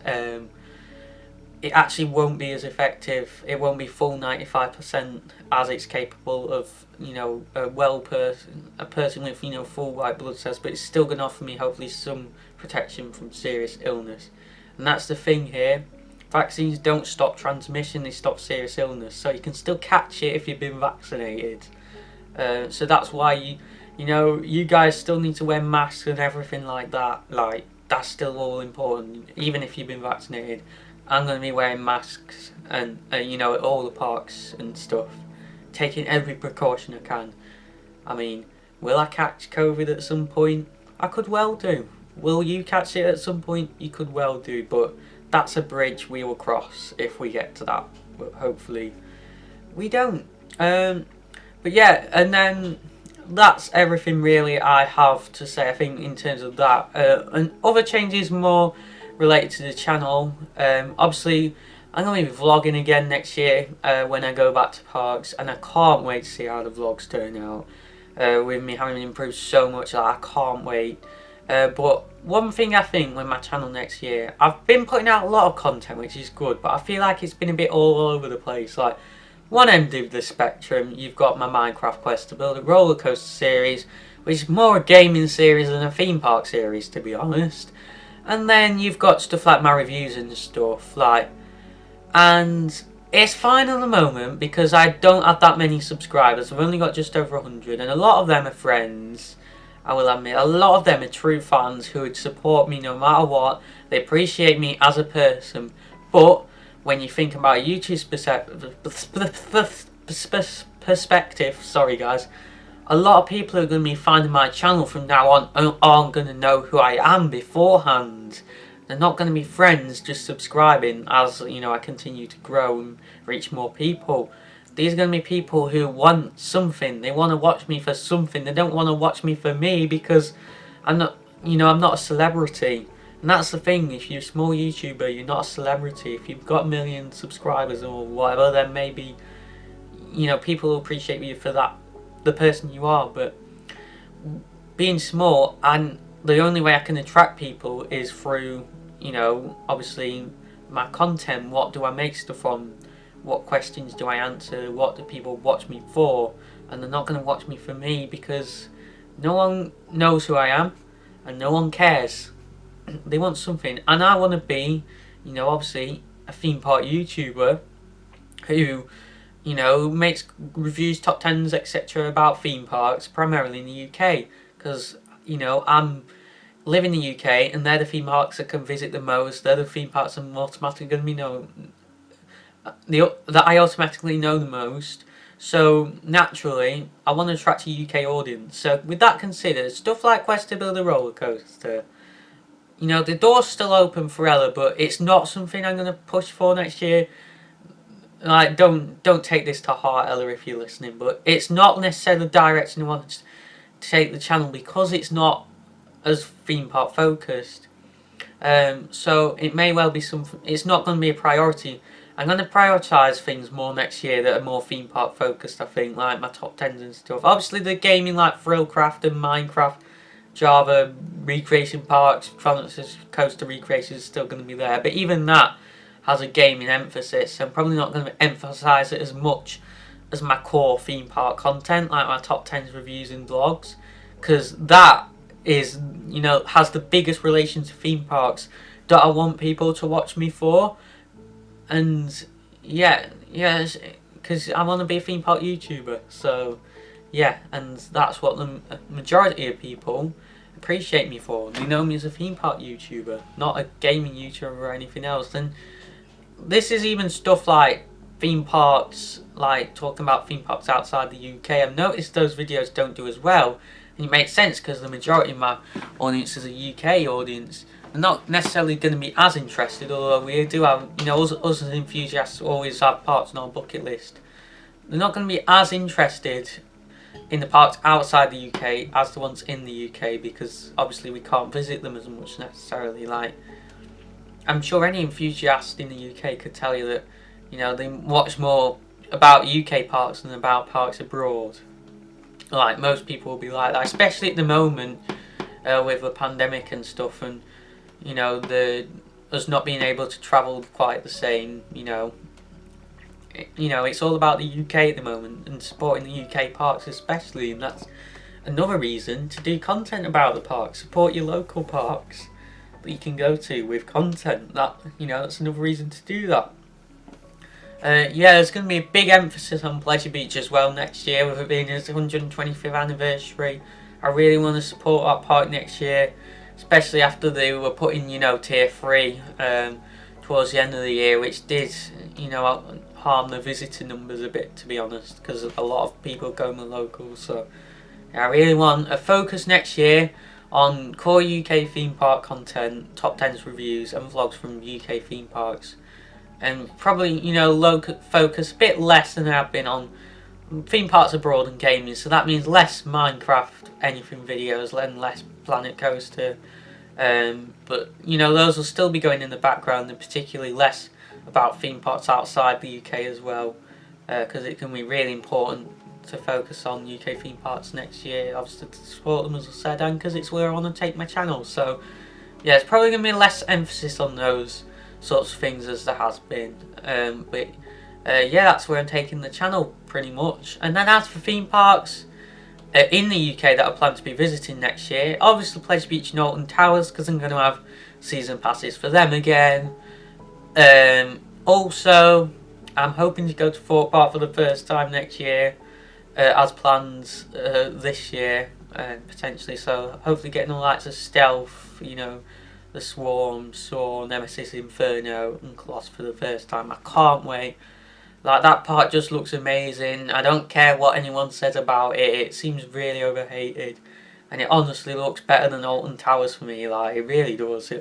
[SPEAKER 1] it actually won't be as effective. It won't be full 95% as it's capable of, you know, a person with, you know, full white blood cells, but it's still going to offer me hopefully some protection from serious illness. And that's the thing here. Vaccines don't stop transmission, they stop serious illness. So you can still catch it if you've been vaccinated. So that's why you know, you guys still need to wear masks and everything like that. Like, that's still all important, even if you've been vaccinated. I'm going to be wearing masks and, you know, at all the parks and stuff. Taking every precaution I can. I mean, will I catch COVID at some point? I could well do. Will you catch it at some point? You could well do, but that's a bridge we will cross if we get to that. But hopefully we don't. But yeah, and then that's everything really I have to say, I think, in terms of that. And other changes more related to the channel. Obviously, I'm going to be vlogging again next year when I go back to parks, and I can't wait to see how the vlogs turn out. With me having improved so much, I can't wait. But one thing I think with my channel next year, I've been putting out a lot of content, which is good, but I feel like it's been a bit all over the place. Like, one end of the spectrum, you've got my Minecraft Quest to Build a Roller Coaster series, which is more a gaming series than a theme park series, to be honest. And then you've got stuff like my reviews and stuff, like, and it's fine at the moment because I don't have that many subscribers. I've only got just over 100, and a lot of them are friends. I will admit, a lot of them are true fans who would support me no matter what. They appreciate me as a person. But when you think about YouTube's perspective, sorry guys, a lot of people who are going to be finding my channel from now on aren't going to know who I am beforehand. They're not going to be friends just subscribing as, you know, I continue to grow and reach more people. These are going to be people who want something. They want to watch me for something. They don't want to watch me for me because I'm not, you know, I'm not a celebrity. And that's the thing, if you're a small YouTuber, you're not a celebrity. If you've got a million subscribers or whatever, then maybe, you know, people will appreciate you for that, the person you are. But being small, and the only way I can attract people is through, you know, obviously my content. What do I make stuff on? What questions do I answer? What do people watch me for? And they're not going to watch me for me because no one knows who I am and no one cares. They want something, and I want to be, you know, obviously a theme park YouTuber who, you know, makes reviews, top 10s, etc. about theme parks, primarily in the UK, because, you know, I'm live in the UK and they're the theme parks that can visit the most. They're the theme parks I'm automatically going to be known, that I automatically know the most. So naturally, I want to attract a UK audience. So with that considered, stuff like Quest to Build a Roller Coaster, you know, the door's still open for Ella, but it's not something I'm going to push for next year. Like, don't take this to heart, Ella, if you're listening, but it's not necessarily the direction I want to take the channel because it's not as theme park focused. So it may well be something, it's not going to be a priority. I'm going to prioritise things more next year that are more theme park focused, I think, like my top 10s and stuff. Obviously the gaming like Thrillcraft and Minecraft, Java, Recreation Parks, ThrillNet Coaster Recreation is still going to be there. But even that has a gaming emphasis. So I'm probably not going to emphasise it as much as my core theme park content, like my top 10s reviews and vlogs. Because that is, you know, has the biggest relation to theme parks that I want people to watch me for. And yeah, because I want to be a theme park YouTuber. So yeah, and that's what the majority of people appreciate me for. They know me as a theme park YouTuber, not a gaming YouTuber or anything else. And this is even stuff like theme parks, like talking about theme parks outside the UK. I've noticed those videos don't do as well, and it makes sense because the majority of my audience is a UK audience. They're not necessarily going to be as interested, although we do have, you know, us as enthusiasts always have parks on our bucket list. They're not going to be as interested in the parks outside the UK as the ones in the UK, because obviously we can't visit them as much necessarily. Like, I'm sure any enthusiast in the UK could tell you that, you know, they watch more about UK parks than about parks abroad. Like, most people will be like that, especially at the moment with the pandemic and stuff, and, you know, us not being able to travel quite the same, you know, it's all about the UK at the moment and supporting the UK parks especially, and that's another reason to do content about the parks. Support your local parks that you can go to with content. That, you know, that's another reason to do that. Yeah, there's going to be a big emphasis on Pleasure Beach as well next year, with it being its 125th anniversary. I really want to support our park next year, especially after they were putting, you know, tier 3 towards the end of the year, which did, you know, harm the visitor numbers a bit, to be honest, because a lot of people go in the locals. So yeah, I really want a focus next year on core UK theme park content, top 10s reviews and vlogs from UK theme parks, and probably, you know, focus a bit less than I've been on theme parks abroad and gaming. So that means less Minecraft anything videos and less Planet Coaster, but, you know, those will still be going in the background, and particularly less about theme parks outside the UK as well, because it can be really important to focus on UK theme parks next year, obviously to support them, as I said, and because it's where I want to take my channel. So yeah, it's probably going to be less emphasis on those sorts of things as there has been, but yeah, that's where I'm taking the channel pretty much. And then as for theme parks in the UK that I plan to be visiting next year, obviously Pleasure Beach and Alton Towers, because I'm going to have season passes for them again. Also, I'm hoping to go to Thorpe Park for the first time next year, as planned this year, potentially. So hopefully getting all likes of Stealth, you know, the Swarm, Saw, Nemesis, Inferno and Colossus for the first time. I can't wait. Like, that part just looks amazing. I don't care what anyone says about it. It seems really overhated, and it honestly looks better than Alton Towers for me. Like, it really does.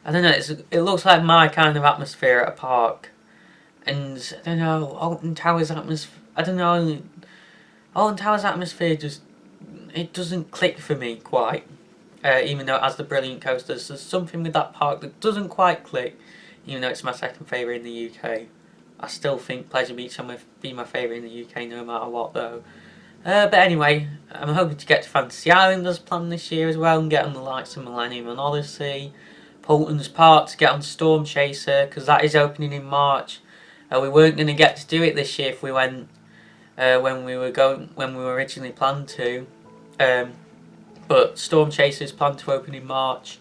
[SPEAKER 1] I don't know, it looks like my kind of atmosphere at a park. And I don't know, Alton Towers atmosphere, I don't know, Alton Towers atmosphere just, it doesn't click for me quite. Even though it has the brilliant coasters, there's something with that park that doesn't quite click, even though it's my second favourite in the UK. I still think Pleasure Beach will be my favourite in the UK no matter what though. But anyway, I'm hoping to get to Fantasy Island as planned this year as well, and get on the likes of Millennium and Odyssey. Polton's Park to get on Storm Chaser, because that is opening in March. We weren't going to get to do it this year if we went when we were originally planned to, but Storm Chaser is planned to open in March,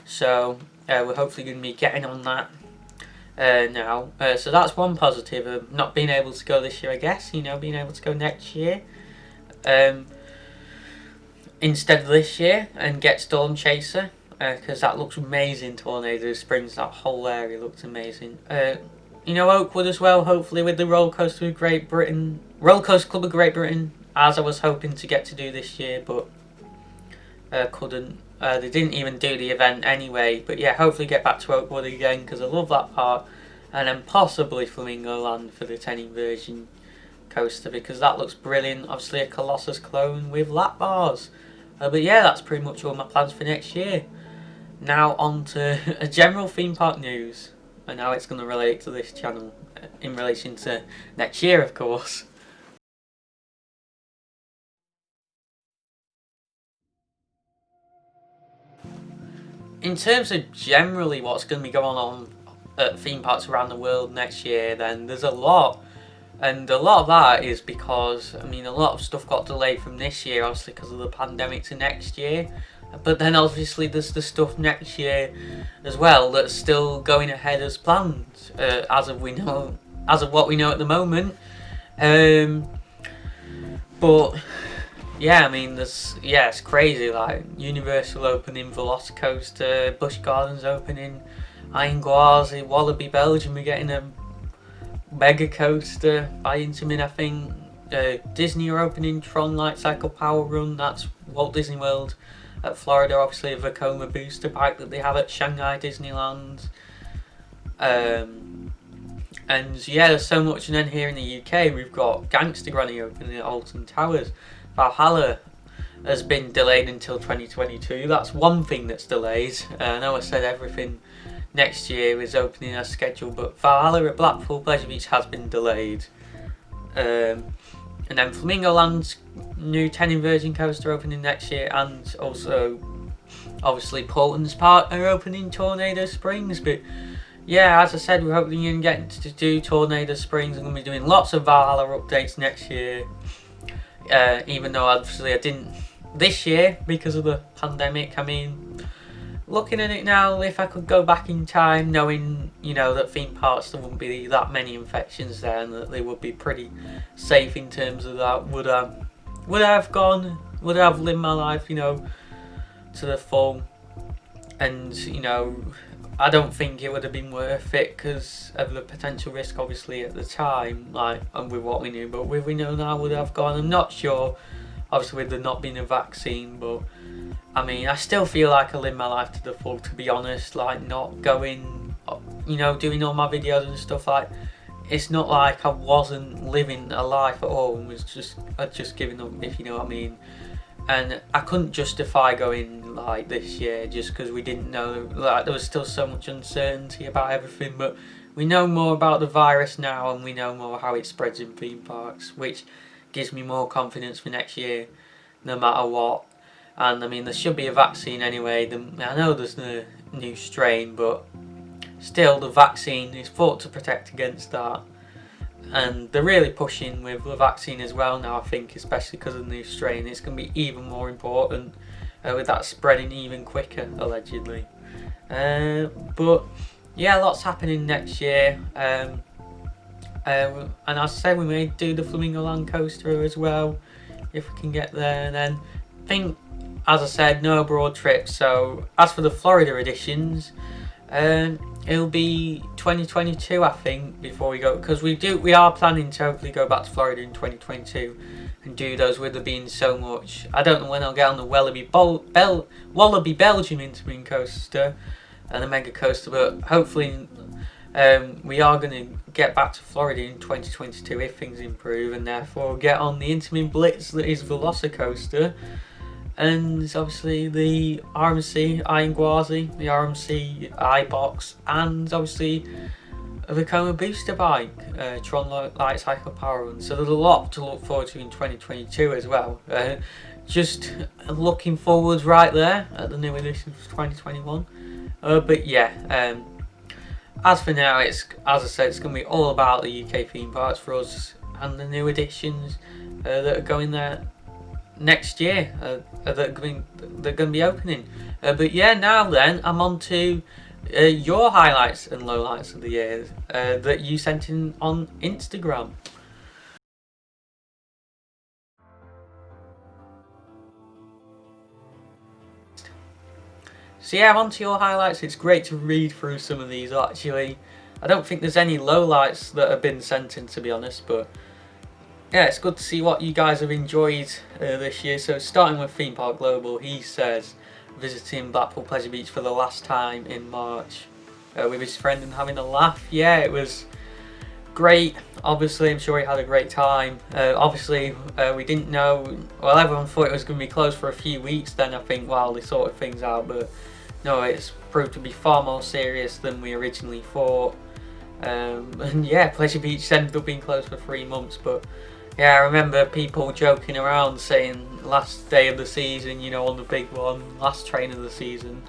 [SPEAKER 1] so we're hopefully going to be getting on that now. So that's one positive of not being able to go this year, I guess, you know, being able to go next year instead of this year and get Storm Chaser. Because that looks amazing. Tornado Springs, that whole area looks amazing. You know, Oakwood as well, hopefully with the Roller Coaster of Great Britain, Roller Coaster Club of Great Britain, as I was hoping to get to do this year, but couldn't. They didn't even do the event anyway. But yeah, hopefully get back to Oakwood again, because I love that part. And then possibly Flamingo Land for the 10 inversion coaster, because that looks brilliant. Obviously a Colossus clone with lap bars. But yeah, that's pretty much all my plans for next year. Now on to a general theme park news, and how it's going to relate to this channel in relation to next year, of course. In terms of generally what's going to be going on at theme parks around the world next year, then there's a lot. And a lot of that is because, I mean, a lot of stuff got delayed from this year, obviously because of the pandemic, to next year. But then obviously there's the stuff next year as well that's still going ahead as planned, as of what we know at the moment. But yeah, I mean, it's crazy. Like Universal opening, Velocicoaster, Busch Gardens opening, Iron Gwazi, Wallaby Belgium. We're getting a mega coaster by Intamin, I think. Disney are opening Tron Light Cycle Power Run. That's Walt Disney World. At Florida, obviously, a Vekoma booster bike that they have at Shanghai Disneyland. And yeah, there's so much. And then here in the UK, we've got Gangster Granny opening at Alton Towers. Valhalla has been delayed until 2022. That's one thing that's delayed. I know I said everything next year is opening as scheduled, but Valhalla at Blackpool Pleasure Beach has been delayed. And then Flamingo Land's new 10 Inversion coaster opening next year, and also obviously Portland's Park are opening Tornado Springs. But yeah, as I said, we're hoping you can get to do Tornado Springs. I'm going to be doing lots of Valhalla updates next year, even though obviously I didn't this year because of the pandemic. I mean, looking at it now, if I could go back in time, knowing, you know, that theme parks there wouldn't be that many infections there and that they would be pretty safe in terms of that, would I have lived my life, you know, to the full. And, you know, I don't think it would have been worth it because of the potential risk, obviously, at the time, like, and with what we knew. But with we know now, would I have gone? I'm not sure, obviously, with there not being a vaccine, but I mean, I still feel like I live my life to the full, to be honest. Like, not going, you know, doing all my videos and stuff. Like, it's not like I wasn't living a life at all and I'd just given up, if you know what I mean. And I couldn't justify going like this year just because we didn't know. Like, there was still so much uncertainty about everything, but we know more about the virus now and we know more how it spreads in theme parks, which gives me more confidence for next year, no matter what. And I mean, there should be a vaccine anyway. I know there's the new strain, but still the vaccine is thought to protect against that. And they're really pushing with the vaccine as well now, I think, especially because of the new strain. It's going to be even more important with that spreading even quicker, allegedly. But yeah, lots happening next year. And as I said, we may do the Flamingo Land coaster as well, if we can get there. And then I think, as I said, no abroad trips. So as for the Florida editions, it'll be 2022, I think, before we go, because we are planning to hopefully go back to Florida in 2022 and do those, with there being so much. I don't know when I'll get on the Wallaby Belgium Intermarine coaster and the Mega Coaster, but hopefully we are going to get back to Florida in 2022 if things improve, and therefore get on the Intamin Blitz that is Velocicoaster. And obviously the RMC Iron Gwazi, the RMC iBox, and obviously a Vekoma booster bike, Tron Light Cycle Power Run. So there's a lot to look forward to in 2022 as well. Just looking forward right there at the new edition of 2021. But yeah, as for now, as I said, it's going to be all about the UK theme parks for us and the new editions that are going there next year, that are going to be opening. But yeah, now then, I'm on to your highlights and lowlights of the year that you sent in on Instagram. So yeah, I'm on to your highlights. It's great to read through some of these actually. I don't think there's any lowlights that have been sent in, to be honest, but yeah, it's good to see what you guys have enjoyed this year. So starting with Theme Park Global, he says visiting Blackpool Pleasure Beach for the last time in March with his friend and having a laugh. Yeah, it was great. Obviously, I'm sure he had a great time. Obviously, we didn't know, well, everyone thought it was going to be closed for a few weeks then, I think, while they sorted things out, but no, it's proved to be far more serious than we originally thought. And yeah, Pleasure Beach ended up being closed for 3 months, but yeah, I remember people joking around saying last day of the season, you know, on the big one, last train of the season,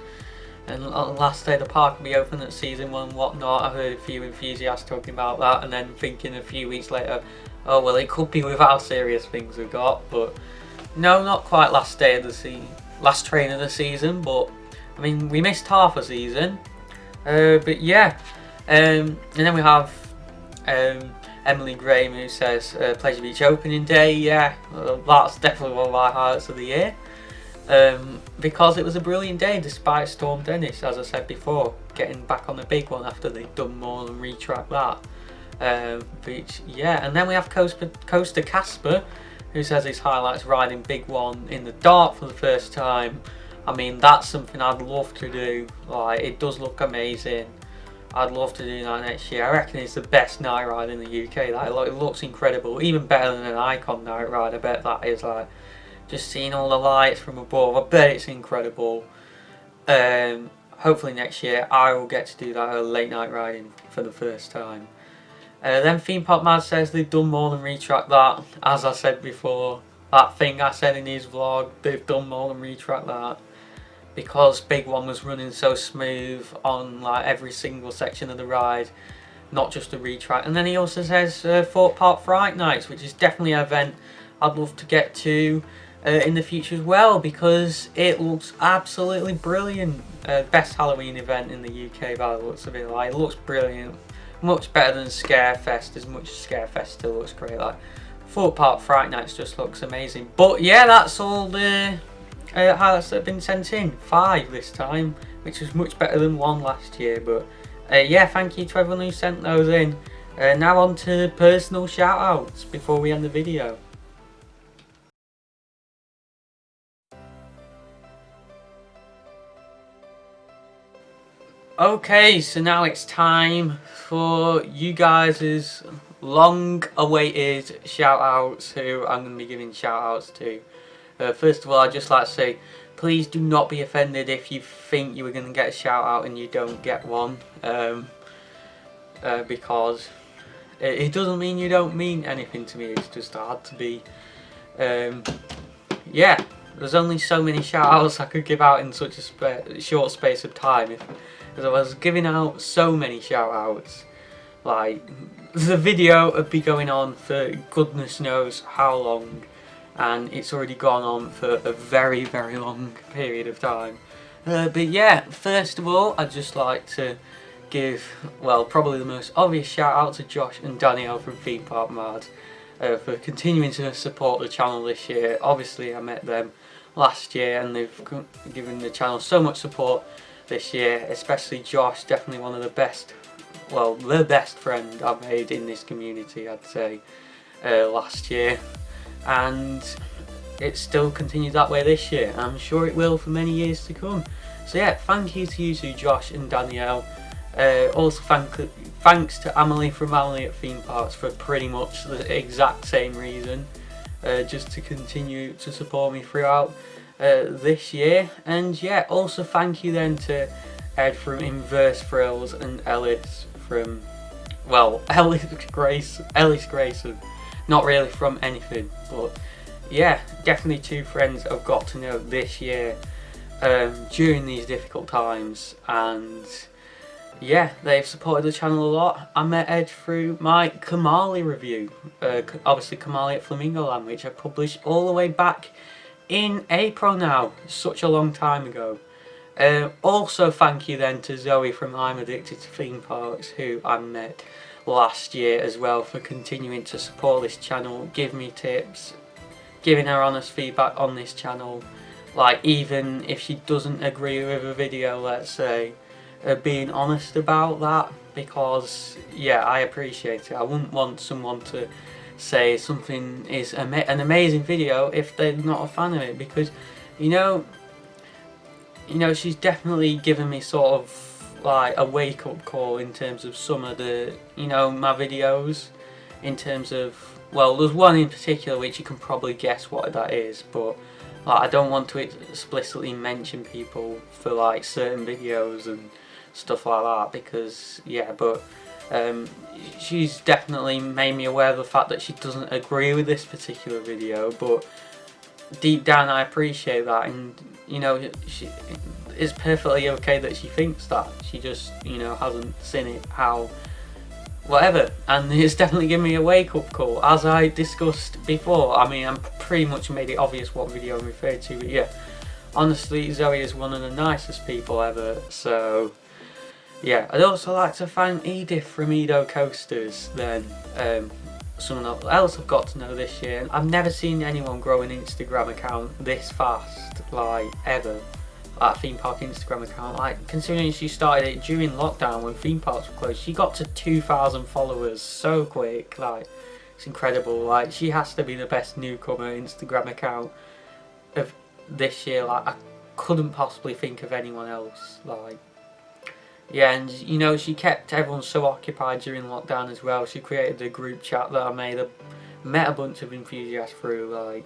[SPEAKER 1] and last day the park will be open at season 1 and whatnot. I heard a few enthusiasts talking about that, and then thinking a few weeks later, oh well, it could be with how serious things have got, but no, not quite last day of the last train of the season, but I mean, we missed half a season, but yeah, and then we have Emily Graham, who says Pleasure Beach opening day. Yeah, that's definitely one of my highlights of the year, because it was a brilliant day despite Storm Dennis, as I said before, getting back on the big one after they'd done more than retrack that. Which, yeah, and then we have Coaster Casper, who says his highlights riding Big One in the dark for the first time. I mean, that's something I'd love to do. Like, it does look amazing. I'd love to do that next year. I reckon it's the best night ride in the UK. Like, it looks incredible, even better than an Icon night ride. I bet that is. Like, just seeing all the lights from above, I bet it's incredible. Hopefully next year I will get to do that late night riding for the first time. Then Theme Park Mad says they've done more than retrack that. As I said before, that thing I said in his vlog, they've done more than retrack that, because Big One was running so smooth on like every single section of the ride, not just a retrack. And then he also says Thorpe Park Fright Nights, which is definitely an event I'd love to get to in the future as well, because it looks absolutely brilliant. Best Halloween event in the UK by the looks of it. Like, it looks brilliant, much better than Scarefest, as much as Scarefest still looks great. Like, Thorpe Park Fright Nights just looks amazing. But yeah, that's all the highlights that have been sent in. 5 this time, which was much better than 1 last year. But yeah, thank you to everyone who sent those in. Now on to personal shout outs before we end the video. Okay, so now it's time for you guys' long awaited shout outs, who I'm going to be giving shout outs to. First of all, I'd just like to say, please do not be offended if you think you were going to get a shout out and you don't get one, because it doesn't mean you don't mean anything to me. It's just hard to be. Yeah, there's only so many shout outs I could give out in such a short space of time. Because I was giving out so many shout outs, like, the video would be going on for goodness knows how long, and it's already gone on for a very, very long period of time. But yeah, first of all, I'd just like to give, well, probably the most obvious shout out to Josh and Danielle from Theme Park Mad for continuing to support the channel this year. Obviously I met them last year and they've given the channel so much support this year, especially Josh, definitely one of the best, well, the best friend I've made in this community, I'd say, last year, and it still continued that way this year. I'm sure it will for many years to come. So yeah, thank you to you two, Josh and Danielle. Also thanks to Amelie from Amelie at Theme Parks for pretty much the exact same reason, just to continue to support me throughout this year. And yeah, also thank you then to Ed from Inverse Thrills and Ellis from, well, Ellis Grayson, not really from anything, but yeah, definitely 2 friends I've got to know this year during these difficult times, and yeah, they've supported the channel a lot. I met Ed through my Kamali review, obviously Kamali at Flamingo Land, which I published all the way back in April now, such a long time ago. Also thank you then to Zoe from I'm Addicted to Theme Parks, who I met last year as well, for continuing to support this channel, give me tips, giving her honest feedback on this channel, like even if she doesn't agree with a video, let's say, being honest about that, because yeah, I appreciate it. I wouldn't want someone to say something is an amazing video if they're not a fan of it, because you know she's definitely given me sort of like a wake-up call in terms of some of the, my videos, in terms of, well, there's one in particular which you can probably guess what that is, but like, I don't want to explicitly mention people for like certain videos and stuff like that, because yeah, but she's definitely made me aware of the fact that she doesn't agree with this particular video, but deep down I appreciate that, and it's perfectly okay that she thinks that. She just hasn't seen it how whatever, and it's definitely given me a wake-up call, as I discussed before. I mean, I'm pretty much made it obvious what video I'm referring to, but yeah, honestly, Zoe is one of the nicest people ever, so yeah, I'd also like to thank Edith from Edo Coasters. Then someone else I've got to know this year. I've never seen anyone grow an Instagram account this fast, like ever. Like a theme park Instagram account. Like considering she started it during lockdown when theme parks were closed, she got to 2,000 followers so quick. Like it's incredible. Like she has to be the best newcomer Instagram account of this year. Like I couldn't possibly think of anyone else. Like. Yeah, and you know, she kept everyone so occupied during lockdown as well. She created a group chat that I met a bunch of enthusiasts through. Like,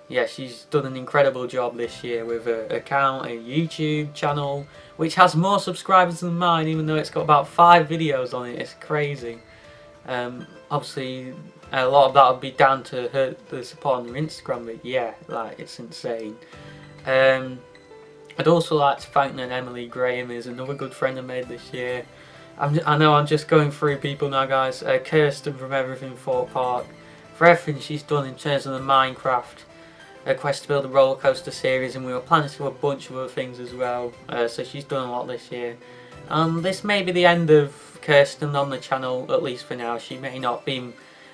[SPEAKER 1] yeah, she's done an incredible job this year with her account, a YouTube channel, which has more subscribers than mine, even though it's got about 5 videos on it. It's crazy. Obviously, a lot of that would be down to the support on her Instagram, but yeah, like, it's insane. I'd also like to thank Emily Graham, is another good friend I made this year. I know I'm just going through people now, guys. Kirsten from Everything Thought Park, for everything she's done in terms of the Minecraft Quest to Build a Roller Coaster series, and we were planning to do a bunch of other things as well. So she's done a lot this year. This may be the end of Kirsten on the channel, at least for now. She may not be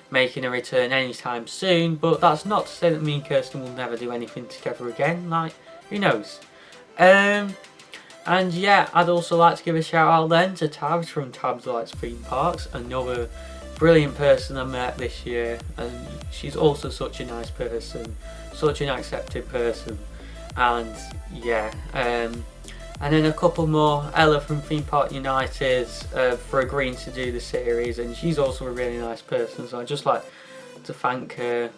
[SPEAKER 1] making a return anytime soon, but that's not to say that me and Kirsten will never do anything together again. Like, who knows? And yeah, I'd also like to give a shout out then to Tabs from Tabs Lights Theme Parks, another brilliant person I met this year, and she's also such a nice person, such an accepted person, and yeah, and then a couple more, Ella from Theme Park United for agreeing to do the series, and she's also a really nice person, so I'd just like to thank her.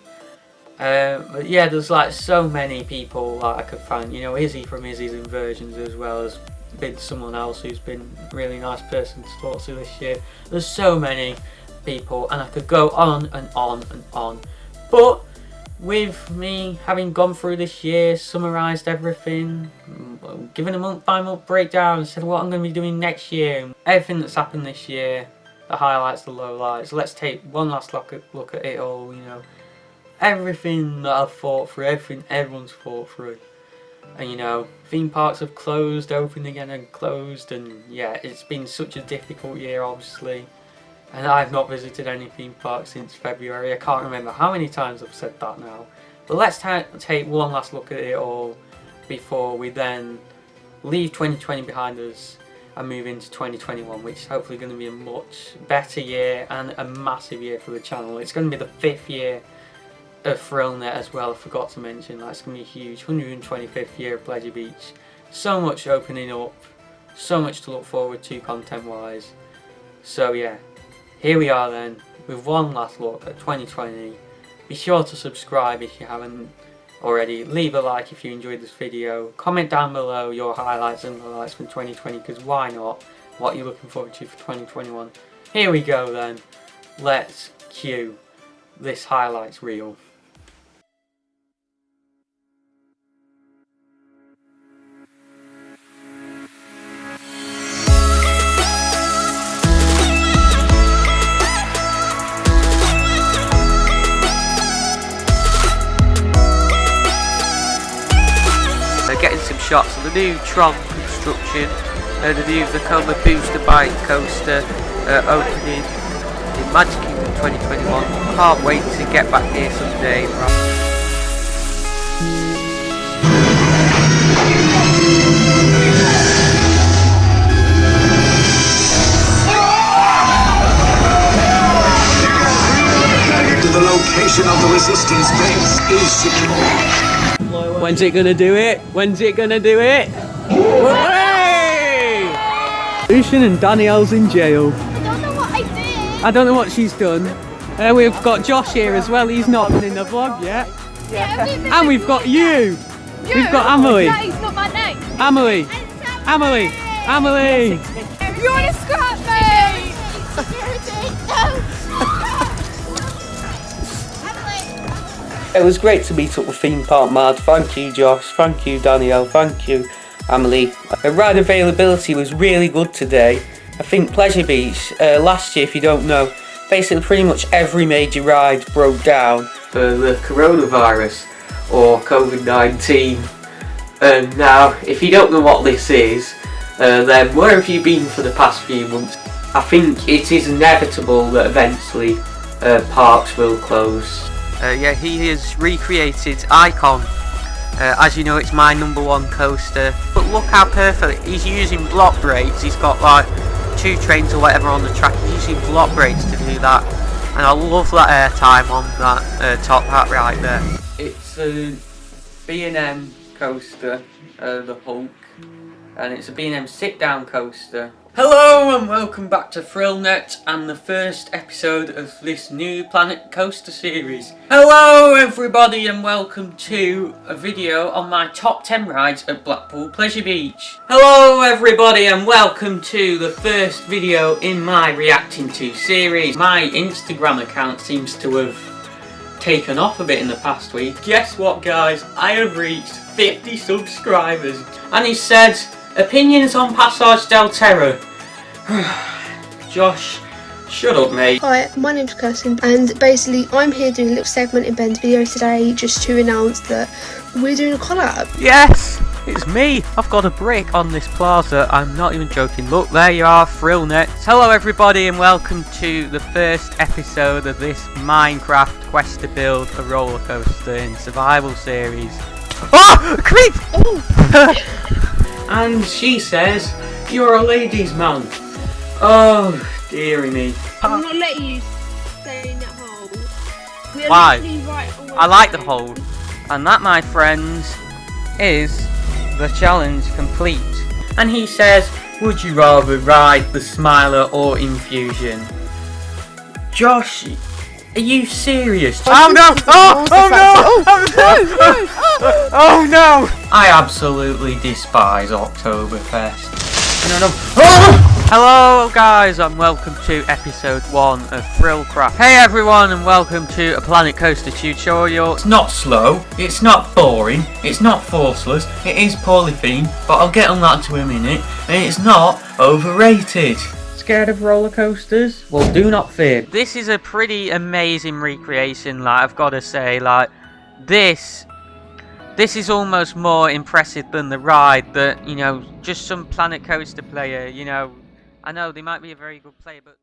[SPEAKER 1] But yeah, there's like so many people that I could thank. You know, Izzy from Izzy's Inversions as well has been someone else who's been a really nice person to talk to this year. There's so many people, and I could go on and on and on. But with me having gone through this year, summarised everything, given a month by month breakdown, said what I'm going to be doing next year, everything that's happened this year, the highlights, the lowlights. Let's take one last look at it all. You know. Everything that I've fought through, everything everyone's fought through, and you know, theme parks have closed, opened again and closed, and yeah, it's been such a difficult year obviously, and I've not visited any theme parks since February. I can't remember how many times I've said that now, but let's take one last look at it all before we then leave 2020 behind us and move into 2021, which is hopefully going to be a much better year and a massive year for the channel. It's going to be the 5th year of ThrillNet as well, I forgot to mention. That's going to be huge. 125th year of Pleasure Beach. So much opening up, so much to look forward to content wise. So yeah, here we are then with one last look at 2020. Be sure to subscribe if you haven't already. Leave a like if you enjoyed this video. Comment down below your highlights and lowlights from 2020, because why not? What you're looking forward to for 2021. Here we go then. Let's cue this highlights reel.
[SPEAKER 2] Getting some shots of the new Tron construction, the new Vekoma Booster Bike Coaster opening in Magic Kingdom 2021. Can't wait to get back here someday.
[SPEAKER 5] The location of the resistance base is secure.
[SPEAKER 2] When's it gonna do it? When's it gonna do it? Hey! Lucian and Danielle's in jail.
[SPEAKER 3] I don't know what I did.
[SPEAKER 2] I don't know what she's done. We've got Josh here as well. He's not been in the vlog yet. And we've got you. We've got Amelie.
[SPEAKER 3] That is not my name.
[SPEAKER 2] Amelie. Amelie. Amelie.
[SPEAKER 3] You want to scrap me?
[SPEAKER 1] It was great to meet up with Theme Park Mad. Thank you Josh, thank you Danielle, thank you Amelie. Ride availability was really good today. I think Pleasure Beach, last year if you don't know, basically pretty much every major ride broke down for the coronavirus or COVID-19. And now, if you don't know what this is, Then where have you been for the past few months? I think it is inevitable that eventually parks will close.
[SPEAKER 2] Yeah, he has recreated Icon. As you know, it's my #1 coaster. But look how perfect. He's using block brakes. He's got like 2 trains or whatever on the track. He's using block brakes to do that. And I love that airtime on that top hat right there.
[SPEAKER 1] It's a B&M coaster, the Hulk, and it's a B&M sit-down coaster. Hello and welcome back to ThrillNet and the first episode of this new Planet Coaster series. Hello everybody and welcome to a video on my top 10 rides at Blackpool Pleasure Beach. Hello everybody and welcome to the first video in my reacting to series. My Instagram account seems to have taken off a bit in the past week. Guess what guys, I have reached 50 subscribers and he said opinions on Passage del Terra. Josh, shut up mate.
[SPEAKER 6] Hi, my name's Kirsten and basically I'm here doing a little segment in Ben's video today just to announce that we're doing a collab.
[SPEAKER 2] Yes! It's me! I've got a brick on this plaza. I'm not even joking. Look, there you are, ThrillNet. Hello everybody and welcome to the first episode of this Minecraft quest to build a roller coaster in survival series. Oh! Creep!
[SPEAKER 6] Oh.
[SPEAKER 1] And she says, you're a ladies man. Oh, dearie me.
[SPEAKER 6] I'm not letting you stay in that hole. We are
[SPEAKER 2] Why?
[SPEAKER 6] literally right away.
[SPEAKER 2] I like the hole. And that, my friends, is the challenge complete.
[SPEAKER 1] And he says, would you rather ride the Smiler or Infusion? Josh, are you serious?
[SPEAKER 2] Oh no! Oh no!
[SPEAKER 1] I absolutely despise Oktoberfest. No. Oh!
[SPEAKER 2] Hello guys and welcome to episode 1 of Thrillcraft. Hey everyone and welcome to a Planet Coaster tutorial.
[SPEAKER 1] It's not slow, it's not boring, it's not forceless, it is poorly themed, but I'll get on that to a minute, and it's not overrated. Scared of roller coasters? Well, do not fear.
[SPEAKER 2] This is a pretty amazing recreation, like I've got to say, like this is almost more impressive than the ride that, you know, just some Planet Coaster player, you know, I know they might be a very good player, but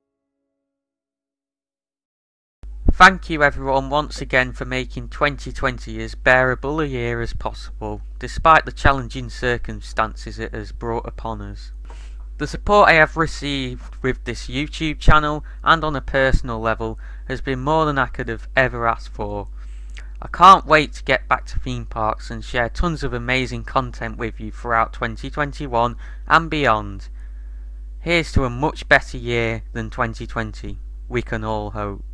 [SPEAKER 2] thank you everyone once again for making 2020 as bearable a year as possible, despite the challenging circumstances it has brought upon us. The support I have received with this YouTube channel and on a personal level has been more than I could have ever asked for. I can't wait to get back to theme parks and share tons of amazing content with you throughout 2021 and beyond. Here's to a much better year than 2020, we can all hope.